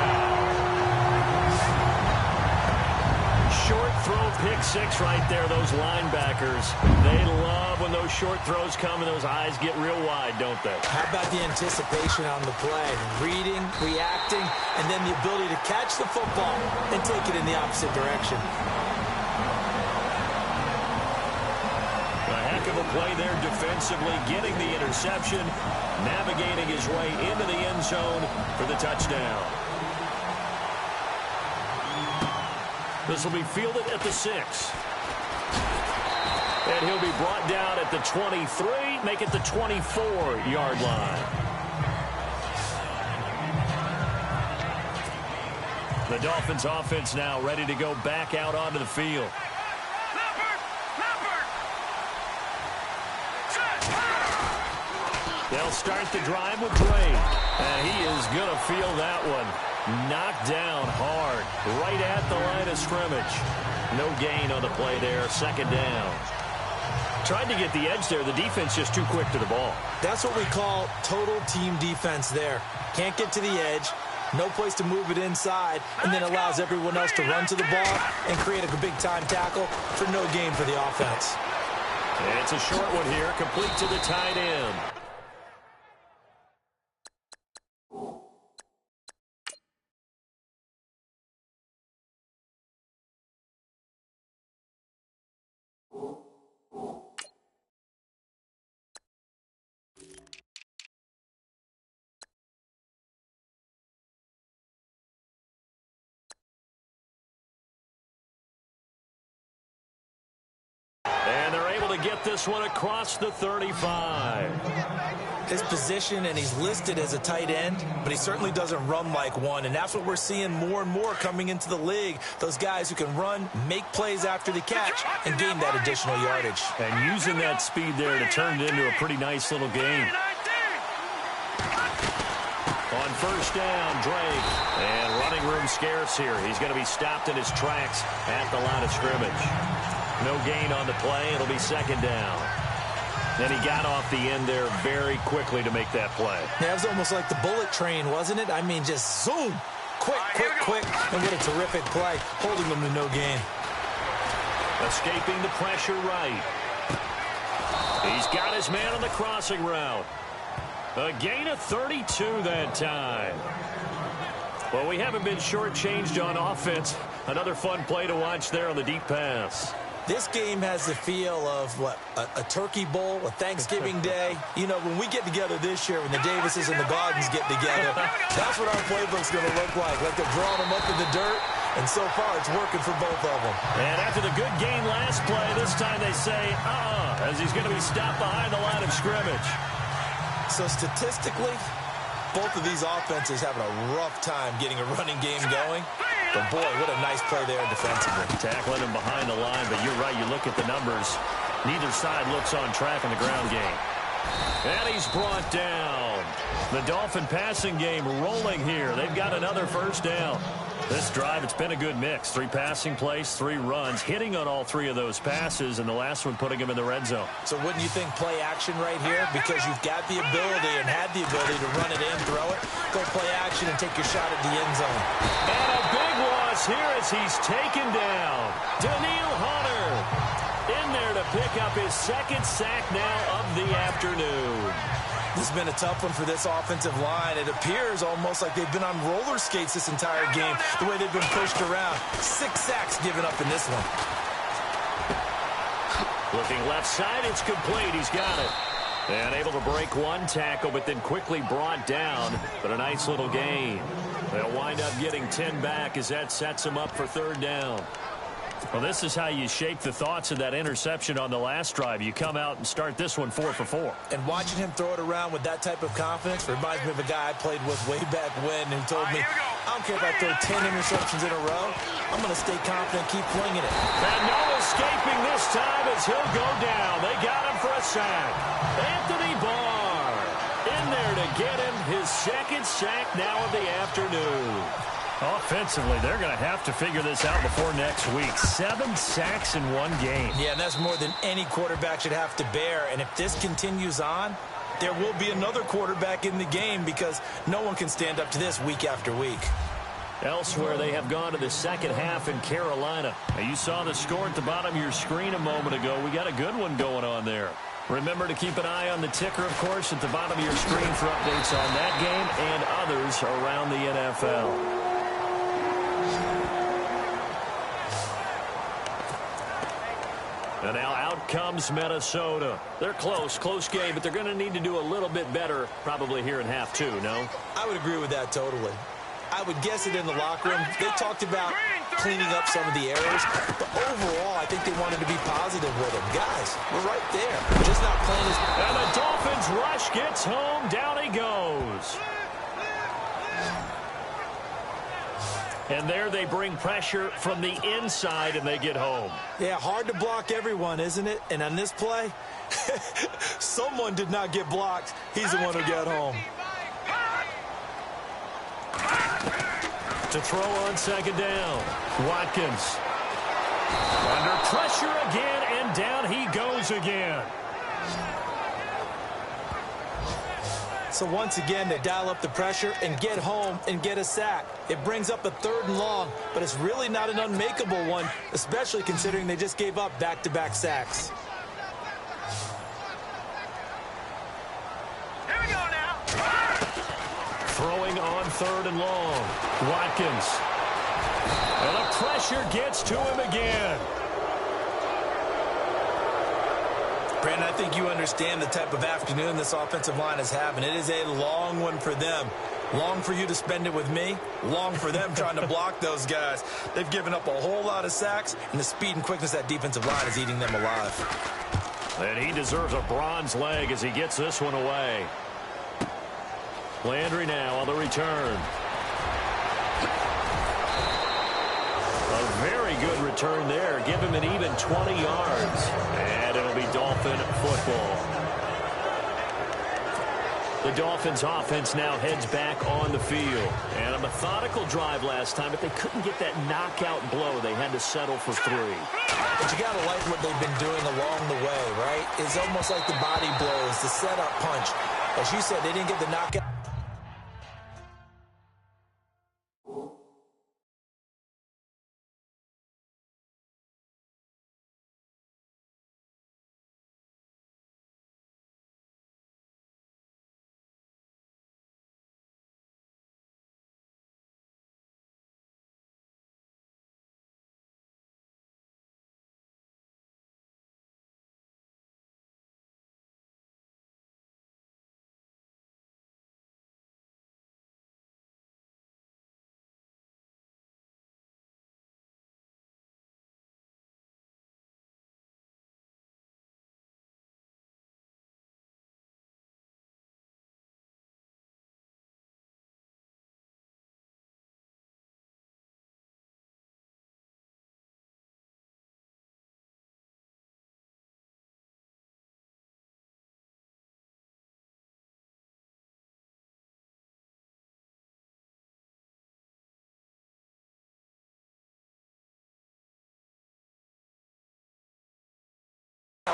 Short throw, pick 6 right there. Those linebackers, they love when those short throws come and those eyes get real wide, don't they? How about the anticipation on the play? Reading, reacting, and then the ability to catch the football and take it in the opposite direction. A heck of a play there defensively, getting the interception, navigating his way into the end zone for the touchdown. This will be fielded at the 6. And he'll be brought down at the 23, make it the 24-yard line. The Dolphins offense now ready to go back out onto the field. They'll start the drive with Drake. And he is going to feel that one. Knocked down hard, right at the line of scrimmage. No gain on the play there, second down. Tried to get the edge there. The defense just too quick to the ball. That's what we call total team defense there. Can't get to the edge, no place to move it inside, and then allows everyone else to run to the ball and create a big-time tackle for no gain for the offense. And it's a short one here, complete to the tight end. And they're able to get this one across the 35. His position, and he's listed as a tight end, but he certainly doesn't run like one, and that's what we're seeing more and more coming into the league. Those guys who can run, make plays after the catch, and gain that additional yardage. And using that speed there to turn it into a pretty nice little game. On first down, Drake. And running room scarce here. He's going to be stopped in his tracks at the line of scrimmage. No gain on the play. It'll be second down. Then he got off the end there very quickly to make that play. Yeah, it was almost like the bullet train, wasn't it? I mean, just zoom. Quick, quick, quick. And what a terrific play, holding them to no gain. Escaping the pressure right. He's got his man on the crossing route. A gain of 32 that time. Well, we haven't been shortchanged on offense. Another fun play to watch there on the deep pass. This game has the feel of, what, a turkey bowl, a Thanksgiving day. You know, when we get together this year, when the Davises and the Gardens get together, that's what our playbook's going to look like they're drawing them up in the dirt, and so far it's working for both of them. And after the good gain last play, this time they say, as he's going to be stopped behind the line of scrimmage. So statistically, both of these offenses having a rough time getting a running game going. But, boy, what a nice play there defensively. Tackling him behind the line, but you're right. You look at the numbers. Neither side looks on track in the ground game. And he's brought down. The Dolphin passing game rolling here. They've got another first down. This drive, it's been a good mix. 3 passing plays, 3 runs, hitting on all 3 of those passes, and the last one putting him in the red zone. So wouldn't you think play action right here? Because you've got the ability and had the ability to run it in, throw it, go play action, and take your shot at the end zone. And a big loss here as he's taken down. Daniil Hunter in there to pick up his second sack now of the afternoon. This has been a tough one for this offensive line. It appears almost like they've been on roller skates this entire game, the way they've been pushed around. 6 sacks given up in this one. Looking left side, it's complete. He's got it. And able to break one tackle, but then quickly brought down. But a nice little gain. They'll wind up getting 10 back as that sets them up for third down. Well, this is how you shape the thoughts of that interception on the last drive. You come out and start this one 4 for 4. And watching him throw it around with that type of confidence reminds me of a guy I played with way back when who told me, I don't care if I throw 10 interceptions in a row, I'm going to stay confident, keep flinging it. And no escaping this time as he'll go down. They got him for a sack. Anthony Barr in there to get him his second sack now of the afternoon. Offensively, they're going to have to figure this out before next week. 7 sacks in one game. Yeah, and that's more than any quarterback should have to bear. And if this continues on, there will be another quarterback in the game because no one can stand up to this week after week. Elsewhere, they have gone to the second half in Carolina. Now, you saw the score at the bottom of your screen a moment ago. We got a good one going on there. Remember to keep an eye on the ticker, of course, at the bottom of your screen for updates on that game and others around the NFL. And now out comes Minnesota. They're close game, but they're going to need to do a little bit better probably here in half 2, no? I would agree with that totally. I would guess it in the locker room. They talked about cleaning up some of the errors, but overall, I think they wanted to be positive with them. Guys, we're right there. We're just not playing as... And the Dolphins rush gets home. Down he goes. And there they bring pressure from the inside, and they get home. Yeah, hard to block everyone, isn't it? And on this play, someone did not get blocked. He's the one who got home. To throw on second down, Watkins. Under pressure again, and down he goes again. So once again, they dial up the pressure and get home and get a sack. It brings up a 3rd and long, but it's really not an unmakeable one, especially considering they just gave up back-to-back sacks. Here we go now. Throwing on 3rd and long, Watkins. And the pressure gets to him again. Brandon, I think you understand the type of afternoon this offensive line is having. It is a long one for them. Long for you to spend it with me. Long for them trying to block those guys. They've given up a whole lot of sacks, and the speed and quickness of that defensive line is eating them alive. And he deserves a bronze leg as he gets this one away. Landry now on the return. A very good return there. Give him an even 20 yards. And it'll be Dolphin football. The Dolphins offense now heads back on the field. And a methodical drive last time, but they couldn't get that knockout blow. They had to settle for 3. But you got to like what they've been doing along the way, right? It's almost like the body blows, the setup punch. As you said, they didn't get the knockout.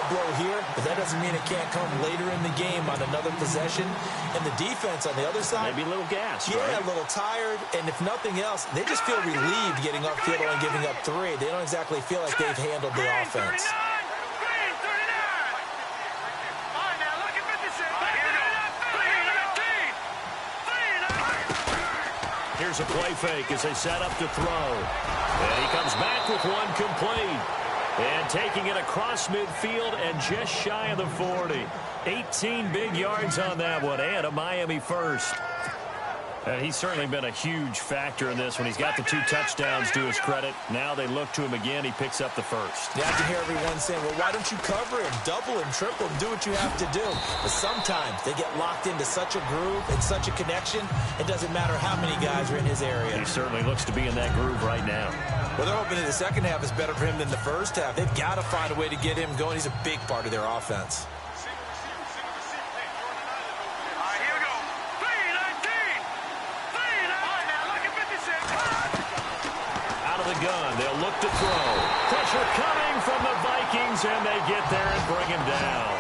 Blow here, but that doesn't mean it can't come later in the game on another possession. And the defense on the other side, Maybe a little gas, yeah, right? a little tired. And if nothing else, they just feel relieved getting upfield and giving up 3. They don't exactly feel like they've handled the offense. Green, 39. All right, now look at 56. All right, here we go. Here's a play fake as they set up to throw. And he comes back with one complete. And taking it across midfield and just shy of the 40. 18 big yards on that one, and a Miami first. And he's certainly been a huge factor in this when he's got the 2 touchdowns to his credit. Now they look to him again. He picks up the first. Yeah, I can hear everyone saying, well, why don't you cover him, double him, triple him, do what you have to do. But sometimes they get locked into such a groove and such a connection, it doesn't matter how many guys are in his area. He certainly looks to be in that groove right now. Well, they're hoping that the second half is better for him than the first half. They've got to find a way to get him going. He's a big part of their offense. Gun. They'll look to throw. Pressure coming from the Vikings, and they get there and bring him down.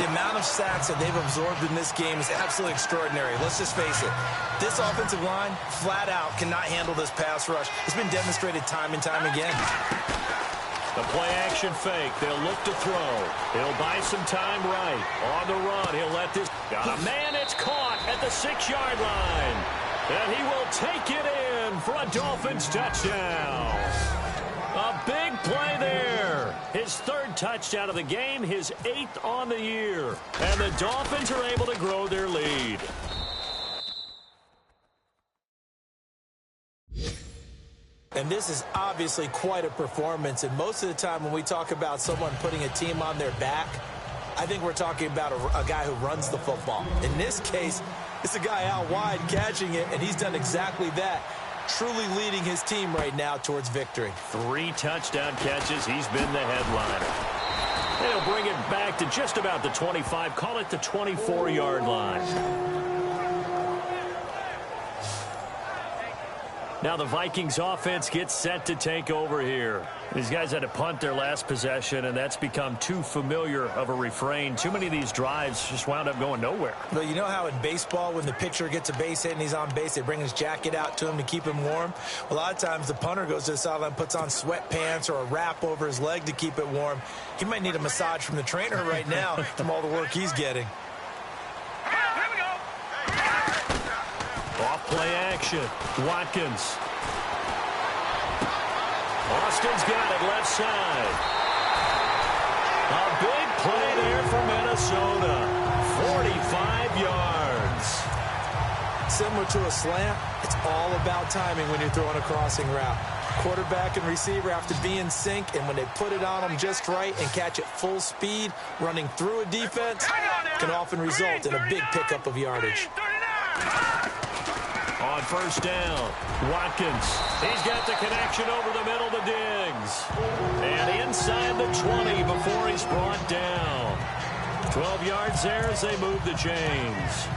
The amount of sacks that they've absorbed in this game is absolutely extraordinary. Let's just face it. This offensive line, flat out, cannot handle this pass rush. It's been demonstrated time and time again. The play-action fake. They'll look to throw. He'll buy some time right. On the run, he'll let this... Got a man, it's caught at the 6-yard line. And he will take it in for a Dolphins touchdown. A big play there. His 3rd touchdown of the game, his 8th on the year. And the Dolphins are able to grow their lead. And this is obviously quite a performance. And most of the time when we talk about someone putting a team on their back, I think we're talking about a guy who runs the football. In this case, It's a guy out wide catching it, and he's done exactly that. Truly leading his team right now towards victory. 3 touchdown catches. He's been the headliner. They'll bring it back to just about the 25. Call it the 24-yard line. Now the Vikings offense gets set to take over here. These guys had to punt their last possession, and that's become too familiar of a refrain. Too many of these drives just wound up going nowhere. But you know how in baseball, when the pitcher gets a base hit and he's on base, they bring his jacket out to him to keep him warm? A lot of times the punter goes to the sideline, puts on sweatpants or a wrap over his leg to keep it warm. He might need a massage from the trainer right now from all the work he's getting. Off-play action. Watkins. Austin's got it left side. A big play there for Minnesota. 45 yards. Similar to a slant, it's all about timing when you're throwing a crossing route. Quarterback and receiver have to be in sync, and when they put it on them just right and catch it full speed, running through a defense, can often result in a big pickup of yardage. On first down, Watkins. He's got the connection over the middle to Diggs. And inside the 20 before he's brought down. 12 yards there as they move the chains.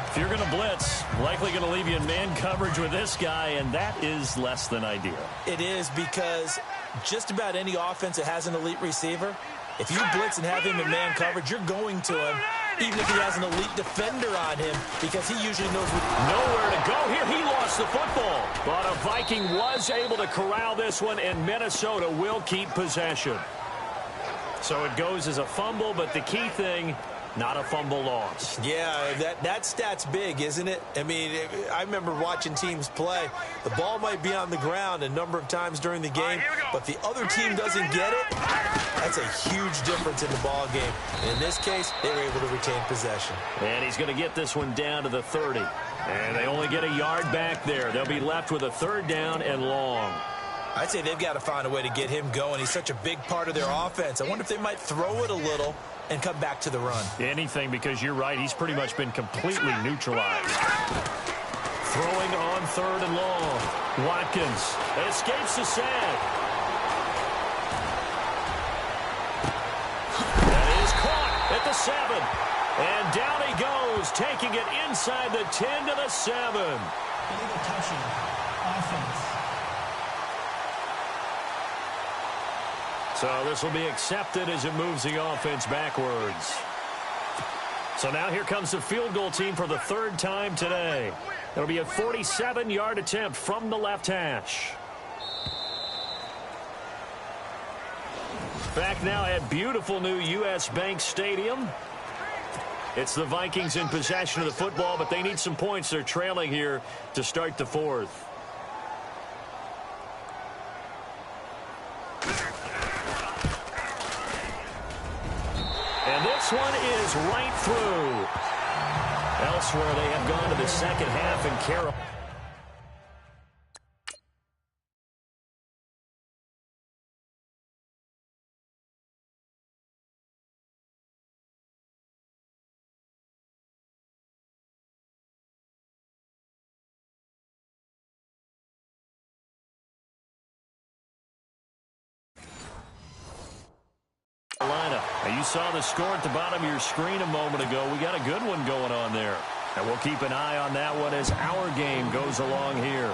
If you're going to blitz, likely going to leave you in man coverage with this guy, and that is less than ideal. It is, because just about any offense that has an elite receiver, if you blitz and have him in man coverage, you're going to him, even if he has an elite defender on him, because he usually knows nowhere to go here. He lost the football, but a Viking was able to corral this one, and Minnesota will keep possession. So it goes as a fumble, but the key thing, not a fumble loss. Yeah, that stat's big, isn't it? I mean, I remember watching teams play. The ball might be on the ground a number of times during the game, but the other team doesn't get it. That's a huge difference in the ball game. In this case, they were able to retain possession. And he's going to get this one down to the 30. And they only get a yard back there. They'll be left with a 3rd down and long. I'd say they've got to find a way to get him going. He's such a big part of their offense. I wonder if they might throw it a little and come back to the run. Anything, because you're right. He's pretty much been completely neutralized. Throwing on 3rd and long. Watkins escapes the sack. That is caught at the 7. And down he goes, taking it inside the 10 to the 7. Illegal touching. Offense. So this will be accepted as it moves the offense backwards. So now here comes the field goal team for the 3rd time today. It'll be a 47-yard attempt from the left hash. Back now at beautiful new U.S. Bank Stadium. It's the Vikings in possession of the football, but they need some points. They're trailing here to start the 4th. And this one is right through. Elsewhere, they have gone to the second half in Carroll. You saw the score at the bottom of your screen a moment ago. We got a good one going on there. And we'll keep an eye on that one as our game goes along here.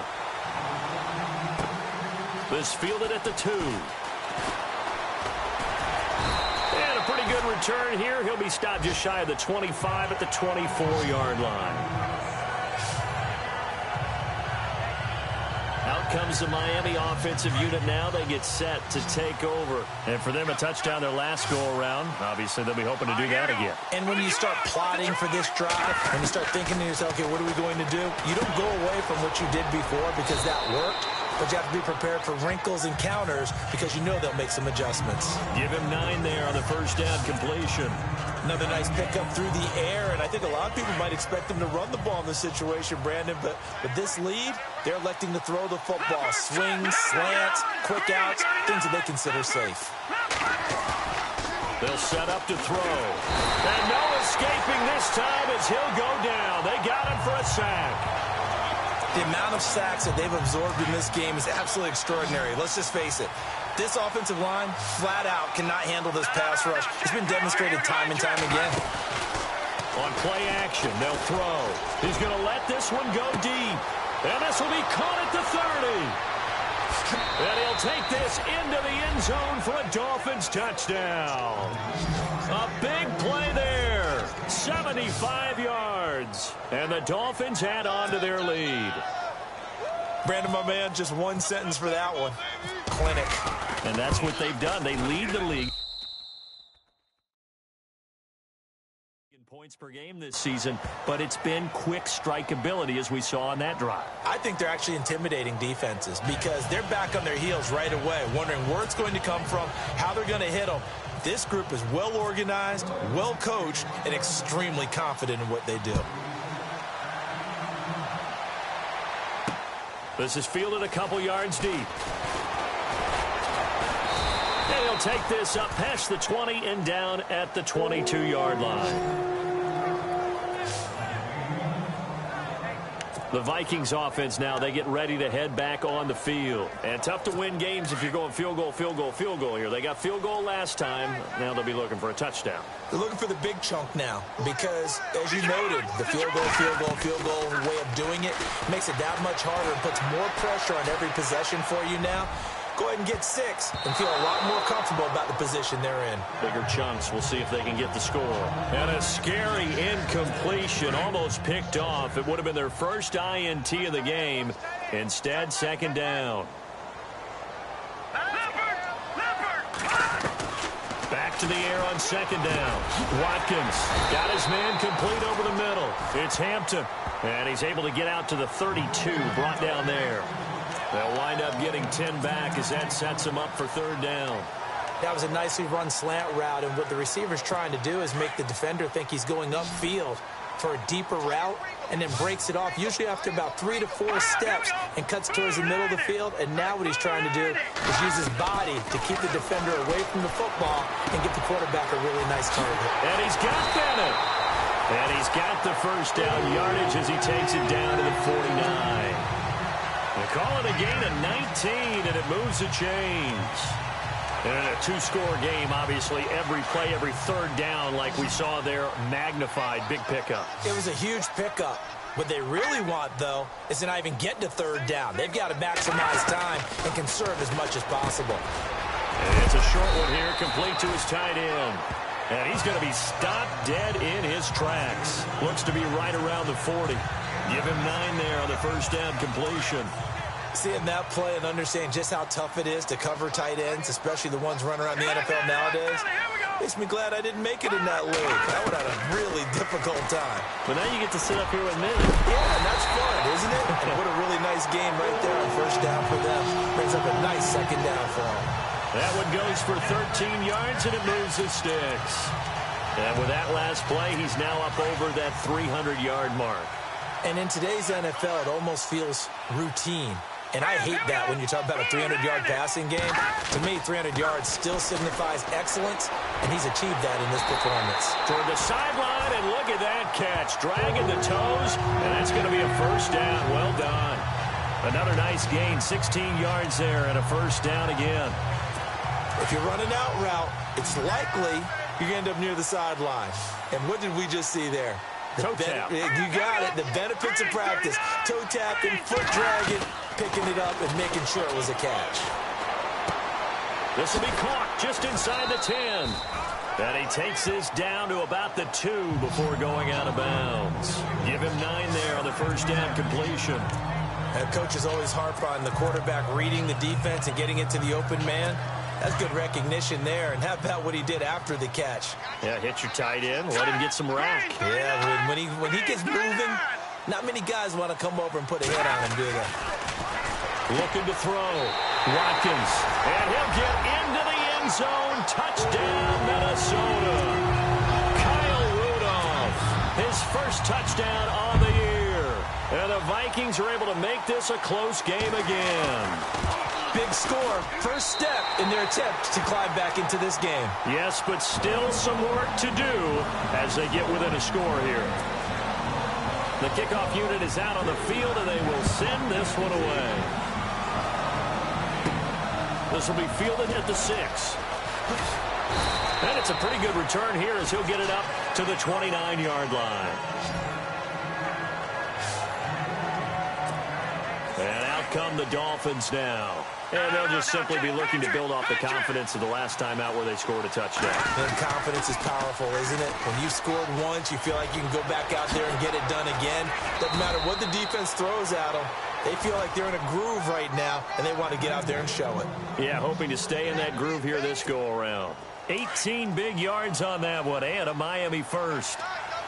This fielded at the 2. And a pretty good return here. He'll be stopped just shy of the 25 at the 24-yard line. Out comes the Miami offensive unit now. They get set to take over. And for them, a touchdown their last go-around. Obviously, they'll be hoping to do that again. And when you start plotting for this drive, when you start thinking to yourself, okay, what are we going to do? You don't go away from what you did before because that worked. But you have to be prepared for wrinkles and counters because you know they'll make some adjustments. Give him 9 there on the first down completion. Another nice pickup through the air, and I think a lot of people might expect them to run the ball in this situation, Brandon, but with this lead, they're electing to throw the football. Swings, slants, quick outs, things that they consider safe. They'll set up to throw. And no escaping this time as he'll go down. They got him for a sack. The amount of sacks that they've absorbed in this game is absolutely extraordinary. Let's just face it. This offensive line, flat out, cannot handle this pass rush. It's been demonstrated time and time again. On play action, they'll throw. He's going to let this one go deep. And this will be caught at the 30. And he'll take this into the end zone for a Dolphins touchdown. A big play there. 75 yards. And the Dolphins add on to their lead. Brandon, my man, just one sentence for that one. Clinic. And that's what they've done. They lead the league in points per game this season, but it's been quick strikeability as we saw on that drive. I think they're actually intimidating defenses because they're back on their heels right away, wondering where it's going to come from, how they're going to hit them. This group is well organized, well coached, and extremely confident in what they do. This is fielded a couple yards deep. And he'll take this up past the 20 and down at the 22-yard line. The Vikings offense now, they get ready to head back on the field. And tough to win games if you're going field goal, field goal, field goal here. They got field goal last time. Now they'll be looking for a touchdown. They're looking for the big chunk now because, as you noted, the field goal way of doing it makes it that much harder and puts more pressure on every possession for you now. Go ahead and get 6 and feel a lot more comfortable about the position they're in. Bigger chunks. We'll see if they can get the score. And a scary incompletion, almost picked off. It would have been their first INT of the game. Instead, second down. Back to the air on second down. Watkins got his man complete over the middle. It's Hampton. And he's able to get out to the 32, brought down there. They'll wind up getting 10 back as that sets them up for third down. That was a nicely run slant route, and what the receiver's trying to do is make the defender think he's going upfield for a deeper route and then breaks it off, usually after about 3 to 4 steps, and cuts towards the middle of the field. And now what he's trying to do is use his body to keep the defender away from the football and get the quarterback a really nice target. And he's got Bennett. And he's got the first down yardage as he takes it down to the 49. They call it a gain of 19, and it moves the chains. And a two-score game, obviously, every play, every third down, like we saw there, magnified, big pickup. It was a huge pickup. What they really want, though, is to not even get to third down. They've got to maximize time and conserve as much as possible. And it's a short one here, complete to his tight end. And he's going to be stopped dead in his tracks. Looks to be right around the 40. Give him 9 there on the first down completion. Seeing that play and understanding just how tough it is to cover tight ends, especially the ones running around the NFL nowadays, makes me glad I didn't make it in that league. I would have had a really difficult time. But now you get to sit up here with me. Yeah, and that's fun, isn't it? And what a really nice game right there on first down for them. Brings up a nice second down for them. That one goes for 13 yards, and it moves the sticks. And with that last play, he's now up over that 300-yard mark. And in today's NFL, it almost feels routine. And I hate that when you talk about a 300-yard passing game. To me, 300 yards still signifies excellence, and he's achieved that in this performance. Toward the sideline, and look at that catch. Dragging the toes, and that's going to be a first down. Well done. Another nice gain, 16 yards there, and a first down again. If you're running out route, it's likely you're going to end up near the sideline. And what did we just see there? Toe tap. You got it. The benefits of practice. Toe tapping, foot dragging, picking it up, and making sure it was a catch. This will be caught just inside the 10. And he takes this down to about the 2 before going out of bounds. Give him 9 there on the first down completion. And coaches always harp on the quarterback reading the defense and getting it to the open man. That's good recognition there. And how about what he did after the catch? Yeah, hit your tight end. Let him get some rack. Yeah, when he gets moving, not many guys want to come over and put a hit on him, do they? Looking to throw. Watkins. And he'll get into the end zone. Touchdown, Minnesota. Kyle Rudolph. His first touchdown on the year. And the Vikings are able to make this a close game again. Big score, first step in their attempt to climb back into this game. Yes, but still some work to do as they get within a score here. The kickoff unit is out on the field, and they will send this one away. This will be fielded at the 6. And it's a pretty good return here as he'll get it up to the 29-yard line. And out come the Dolphins now. And they'll just simply be looking to build off the confidence of the last time out where they scored a touchdown. And confidence is powerful, isn't it? When you've scored once, you feel like you can go back out there and get it done again. Doesn't matter what the defense throws at them. They feel like they're in a groove right now, and they want to get out there and show it. Yeah, hoping to stay in that groove here this go-around. 18 big yards on that one, and a Miami first.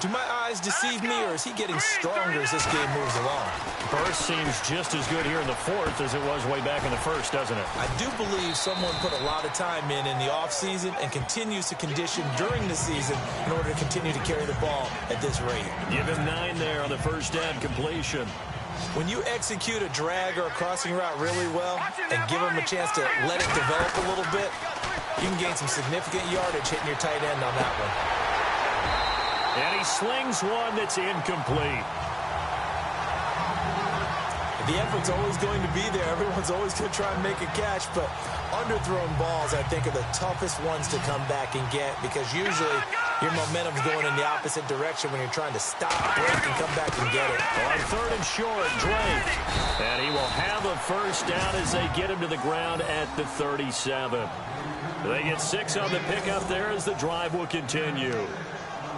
Do my eyes deceive me, or is he getting stronger as this game moves along? Burst seems just as good here in the fourth as it was way back in the first, doesn't it? I do believe someone put a lot of time in the offseason and continues to condition during the season in order to continue to carry the ball at this rate. Give him 9 there on the first down completion. When you execute a drag or a crossing route really well and give them a chance to let it develop a little bit, you can gain some significant yardage hitting your tight end on that one. And he slings one that's incomplete. The effort's always going to be there. Everyone's always going to try and make a catch, but underthrown balls, I think, are the toughest ones to come back and get because usually your momentum's going in the opposite direction when you're trying to stop, break, and come back and get it. On third and short, Drake. And he will have a first down as they get him to the ground at the 37. They get 6 on the pickup there as the drive will continue.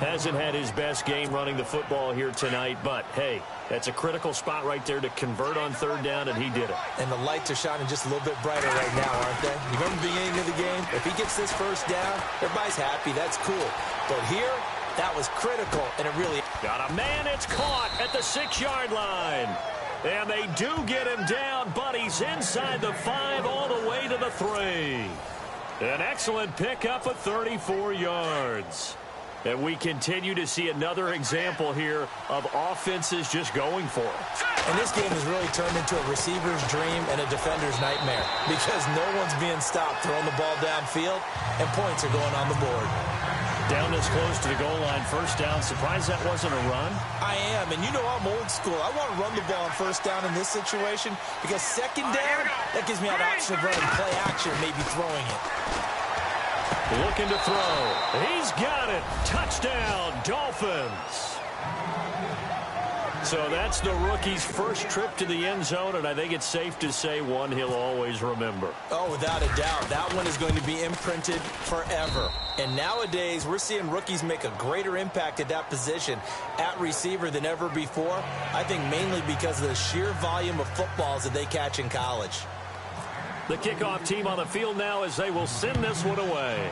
Hasn't had his best game running the football here tonight, but, hey, that's a critical spot right there to convert on third down, and he did it. And the lights are shining just a little bit brighter right now, aren't they? You remember the beginning of the game? If he gets this first down, everybody's happy. That's cool. But here, that was critical, and it really... Got a man, it's caught at the 6-yard line. And they do get him down, but he's inside the 5 all the way to the 3. An excellent pickup of 34 yards. And we continue to see another example here of offenses just going for it. And this game has really turned into a receiver's dream and a defender's nightmare because no one's being stopped throwing the ball downfield, and points are going on the board. Down this close to the goal line, first down. Surprised that wasn't a run? I am, and you know I'm old school. I want to run the ball on first down in this situation because second down, that gives me an option of running play action, maybe throwing it. Looking to throw. He's got it. Touchdown, Dolphins. So that's the rookie's first trip to the end zone, and I think it's safe to say one he'll always remember. Oh, without a doubt. That one is going to be imprinted forever. And nowadays, we're seeing rookies make a greater impact at that position at receiver than ever before. I think mainly because of the sheer volume of footballs that they catch in college. The kickoff team on the field now as they will send this one away.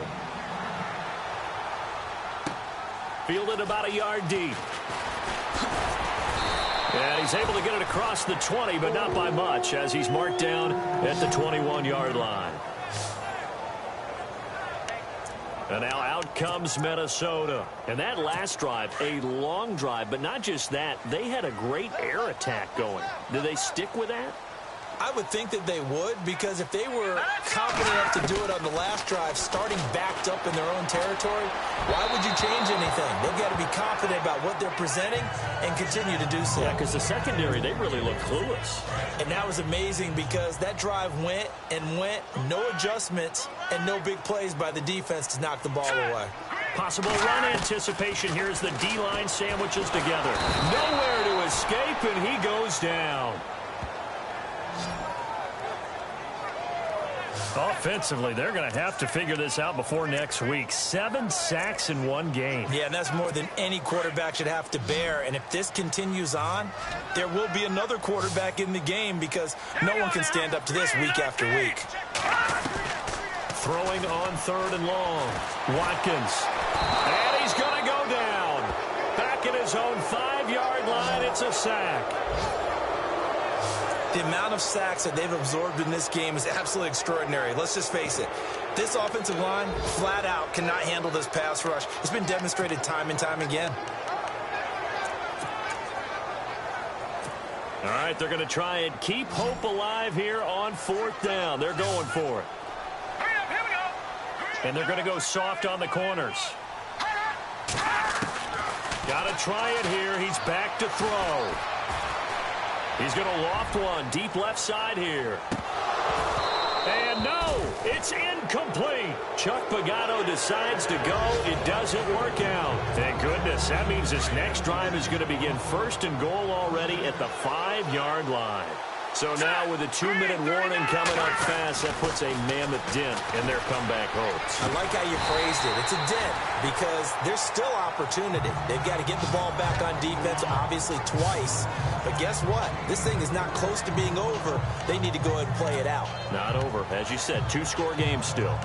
Fielded about a yard deep. And he's able to get it across the 20, but not by much as he's marked down at the 21-yard line. And now out comes Minnesota. And that last drive, a long drive, but not just that, they had a great air attack going. Do they stick with that? I would think that they would, because if they were confident enough to do it on the last drive, starting backed up in their own territory, why would you change anything? They've got to be confident about what they're presenting and continue to do so. Yeah, because the secondary, they really look clueless. And that was amazing because that drive went and went, no adjustments, and no big plays by the defense to knock the ball away. Possible run anticipation here as the D-line sandwiches together. Nowhere to escape, and he goes down. Offensively, they're going to have to figure this out before next week. 7 sacks in one game. Yeah, and that's more than any quarterback should have to bear. And if this continues on, there will be another quarterback in the game because no one can stand up to this week after week. Throwing on third and long. Watkins. And he's going to go down. Back at his own 5-yard line, it's a sack. The amount of sacks that they've absorbed in this game is absolutely extraordinary. Let's just face it. This offensive line, flat out, cannot handle this pass rush. It's been demonstrated time and time again. All right, they're going to try and keep hope alive here on 4th down. They're going for it. Here we go. And they're going to go soft on the corners. Got to try it here. He's back to throw. He's going to loft one deep left side here. And no, it's incomplete. Chuck Pagano decides to go. It doesn't work out. Thank goodness. That means this next drive is going to begin 1st and goal already at the 5-yard line. So now with a 2-minute warning coming up fast, that puts a mammoth dent in their comeback hopes. I like how you phrased it. It's a dent because there's still opportunity. They've got to get the ball back on defense, obviously twice. But guess what? This thing is not close to being over. They need to go ahead and play it out. Not over. As you said, 2-score game still.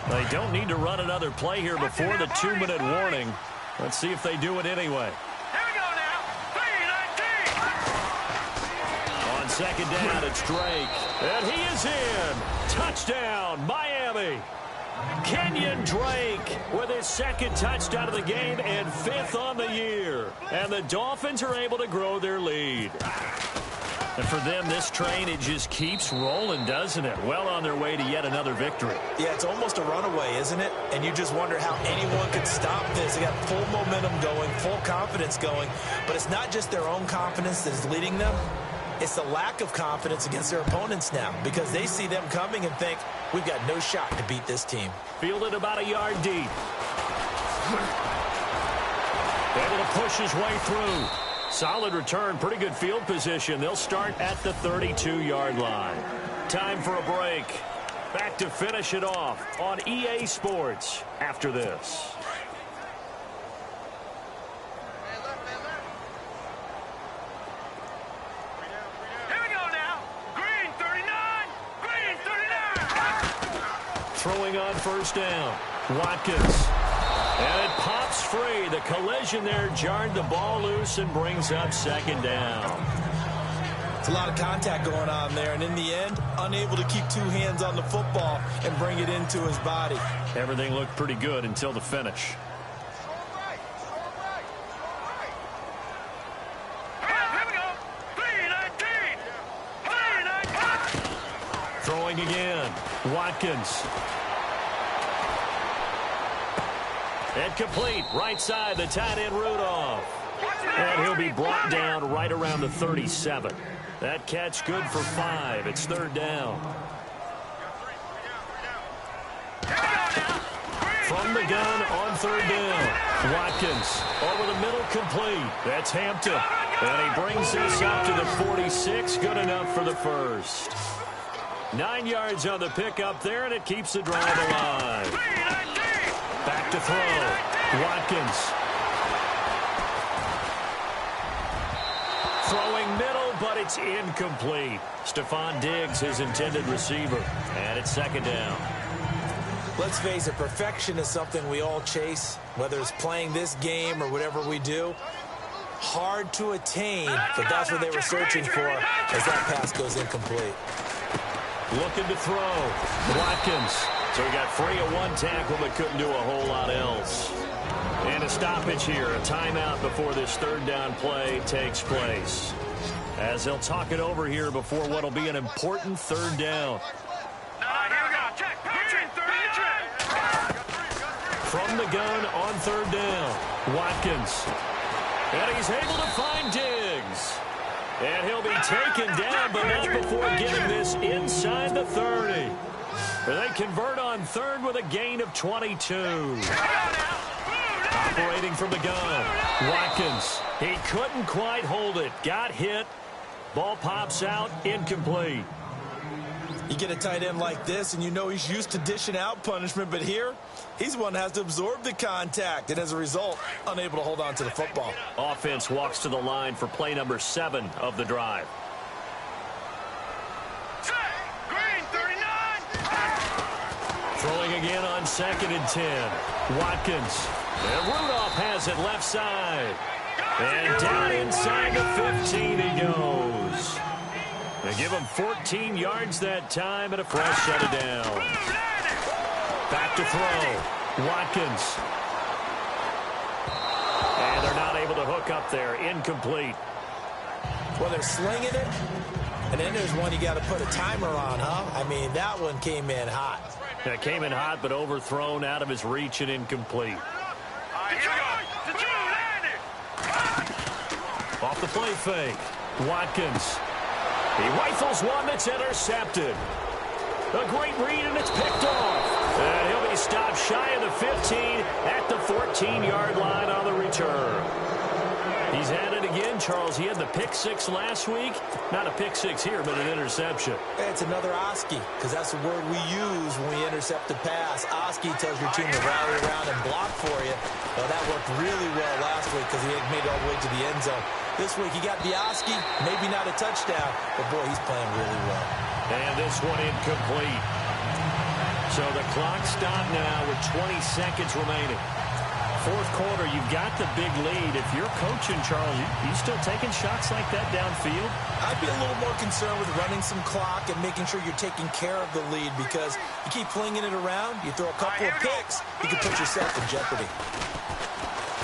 They don't need to run another play here before the 2-minute warning. Let's see if they do it anyway. Second down, it's Drake. And he is in. Touchdown, Miami. Kenyon Drake with his 2nd touchdown of the game and 5th on the year. And the Dolphins are able to grow their lead. And for them, this train, it just keeps rolling, doesn't it? Well on their way to yet another victory. Yeah, it's almost a runaway, isn't it? And you just wonder how anyone could stop this. They got full momentum going, full confidence going. But it's not just their own confidence that is leading them. It's the lack of confidence against their opponents now because they see them coming and think, we've got no shot to beat this team. Fielded about a yard deep. Able to push his way through. Solid return, pretty good field position. They'll start at the 32-yard line. Time for a break. Back to finish it off on EA Sports after this. Throwing on 1st down. Watkins. And it pops free. The collision there jarred the ball loose and brings up 2nd down. It's a lot of contact going on there, and in the end, unable to keep 2 hands on the football and bring it into his body. Everything looked pretty good until the finish. Throwing again. Watkins. Incomplete. Right side, the tight end Rudolph. And he'll be brought down right around the 37. That catch good for 5. It's 3rd down. From the gun on 3rd down. Watkins over the middle, complete. That's Hampton. And he brings this up to the 46. Good enough for the 1st. 9 yards on the pickup there, and it keeps the drive alive. Back to throw. Watkins. Throwing middle, but it's incomplete. Stephon Diggs, his intended receiver. And it's 2nd down. Let's face it, perfection is something we all chase, whether it's playing this game or whatever we do. Hard to attain, but that's what they were searching for as that pass goes incomplete. Looking to throw. Watkins. So he got free of 1 tackle, but couldn't do a whole lot else. And a stoppage here. A timeout before this 3rd down play takes place. As they'll talk it over here before what will be an important 3rd down. From the gun on 3rd down. Watkins. And he's able to find Diggs. And he'll be taken down, but not before getting this inside the 30. They convert on 3rd with a gain of 22. Operating from the gun. Watkins. He couldn't quite hold it. Got hit. Ball pops out. Incomplete. You get a tight end like this, and you know he's used to dishing out punishment, but here, he's the one that has to absorb the contact, and as a result, unable to hold on to the football. Offense walks to the line for play number 7 of the drive. Throwing again on 2nd and 10. Watkins. And Rudolph has it left side. And down inside the 15 he goes. They give him 14 yards that time and a fresh set of down. Back to throw. Watkins. And they're not not able to hook up there. Incomplete. Well, they're slinging it, and then there's one you got to put a timer on, huh? I mean, that one came in hot. It came in hot, but overthrown, out of his reach, and incomplete. Off the play fake. Watkins. He rifles one that's intercepted. A great read, and it's picked off. And he'll be stopped shy of the 15 at the 14-yard line on the return. He's had it again, Charles. He had the pick six last week. Not a pick six here, but an interception. It's another Oski, because that's the word we use when we intercept a pass. Oski tells your team to rally around and block for you. Well, that worked really well last week because he had made it all the way to the end zone. This week he got the Oski, maybe not a touchdown, but boy, he's playing really well. And this one incomplete. So the clock stopped now with 20 seconds remaining. Fourth quarter, you've got the big lead. If you're coaching, Charles, you still taking shots like that downfield? I'd be a little more concerned with running some clock and making sure you're taking care of the lead, because you keep flinging it around, you throw a couple of picks, you can put yourself in jeopardy.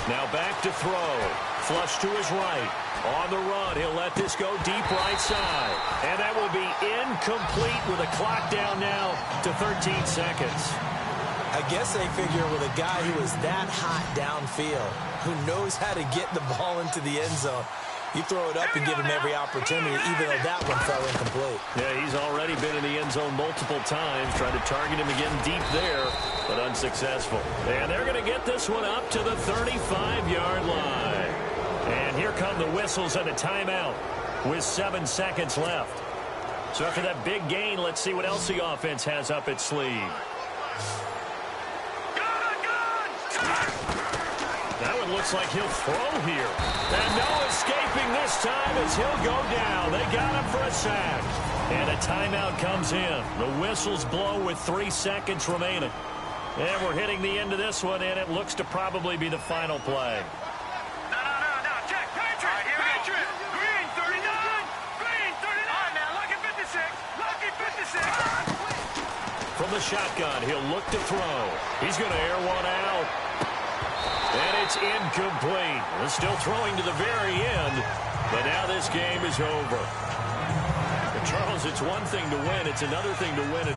Now back to throw. Flush to his right. On the run, he'll let this go deep right side. And that will be incomplete with a clock down now to 13 seconds. I guess they figure with a guy who is that hot downfield, who knows how to get the ball into the end zone, you throw it up and give him every opportunity, even though that one fell incomplete. Yeah, he's already been in the end zone multiple times, trying to target him again deep there, but unsuccessful. And they're going to get this one up to the 35-yard line. And here come the whistles and a timeout with 7 seconds left. So after that big gain, let's see what else the offense has up its sleeve. That one looks like he'll throw here. And no escaping this time as he'll go down. They got him for a sack. And a timeout comes in. The whistles blow with 3 seconds remaining. And we're hitting the end of this one, and it looks to probably be the final play. No. Check. Patriot. Green 39. Green 39. All right, now, lucky 56. Lucky 56. From the shotgun, he'll look to throw. He's going to air one out. And it's incomplete. They're still throwing to the very end, but now this game is over. And Charles, it's one thing to win. It's another thing to win it.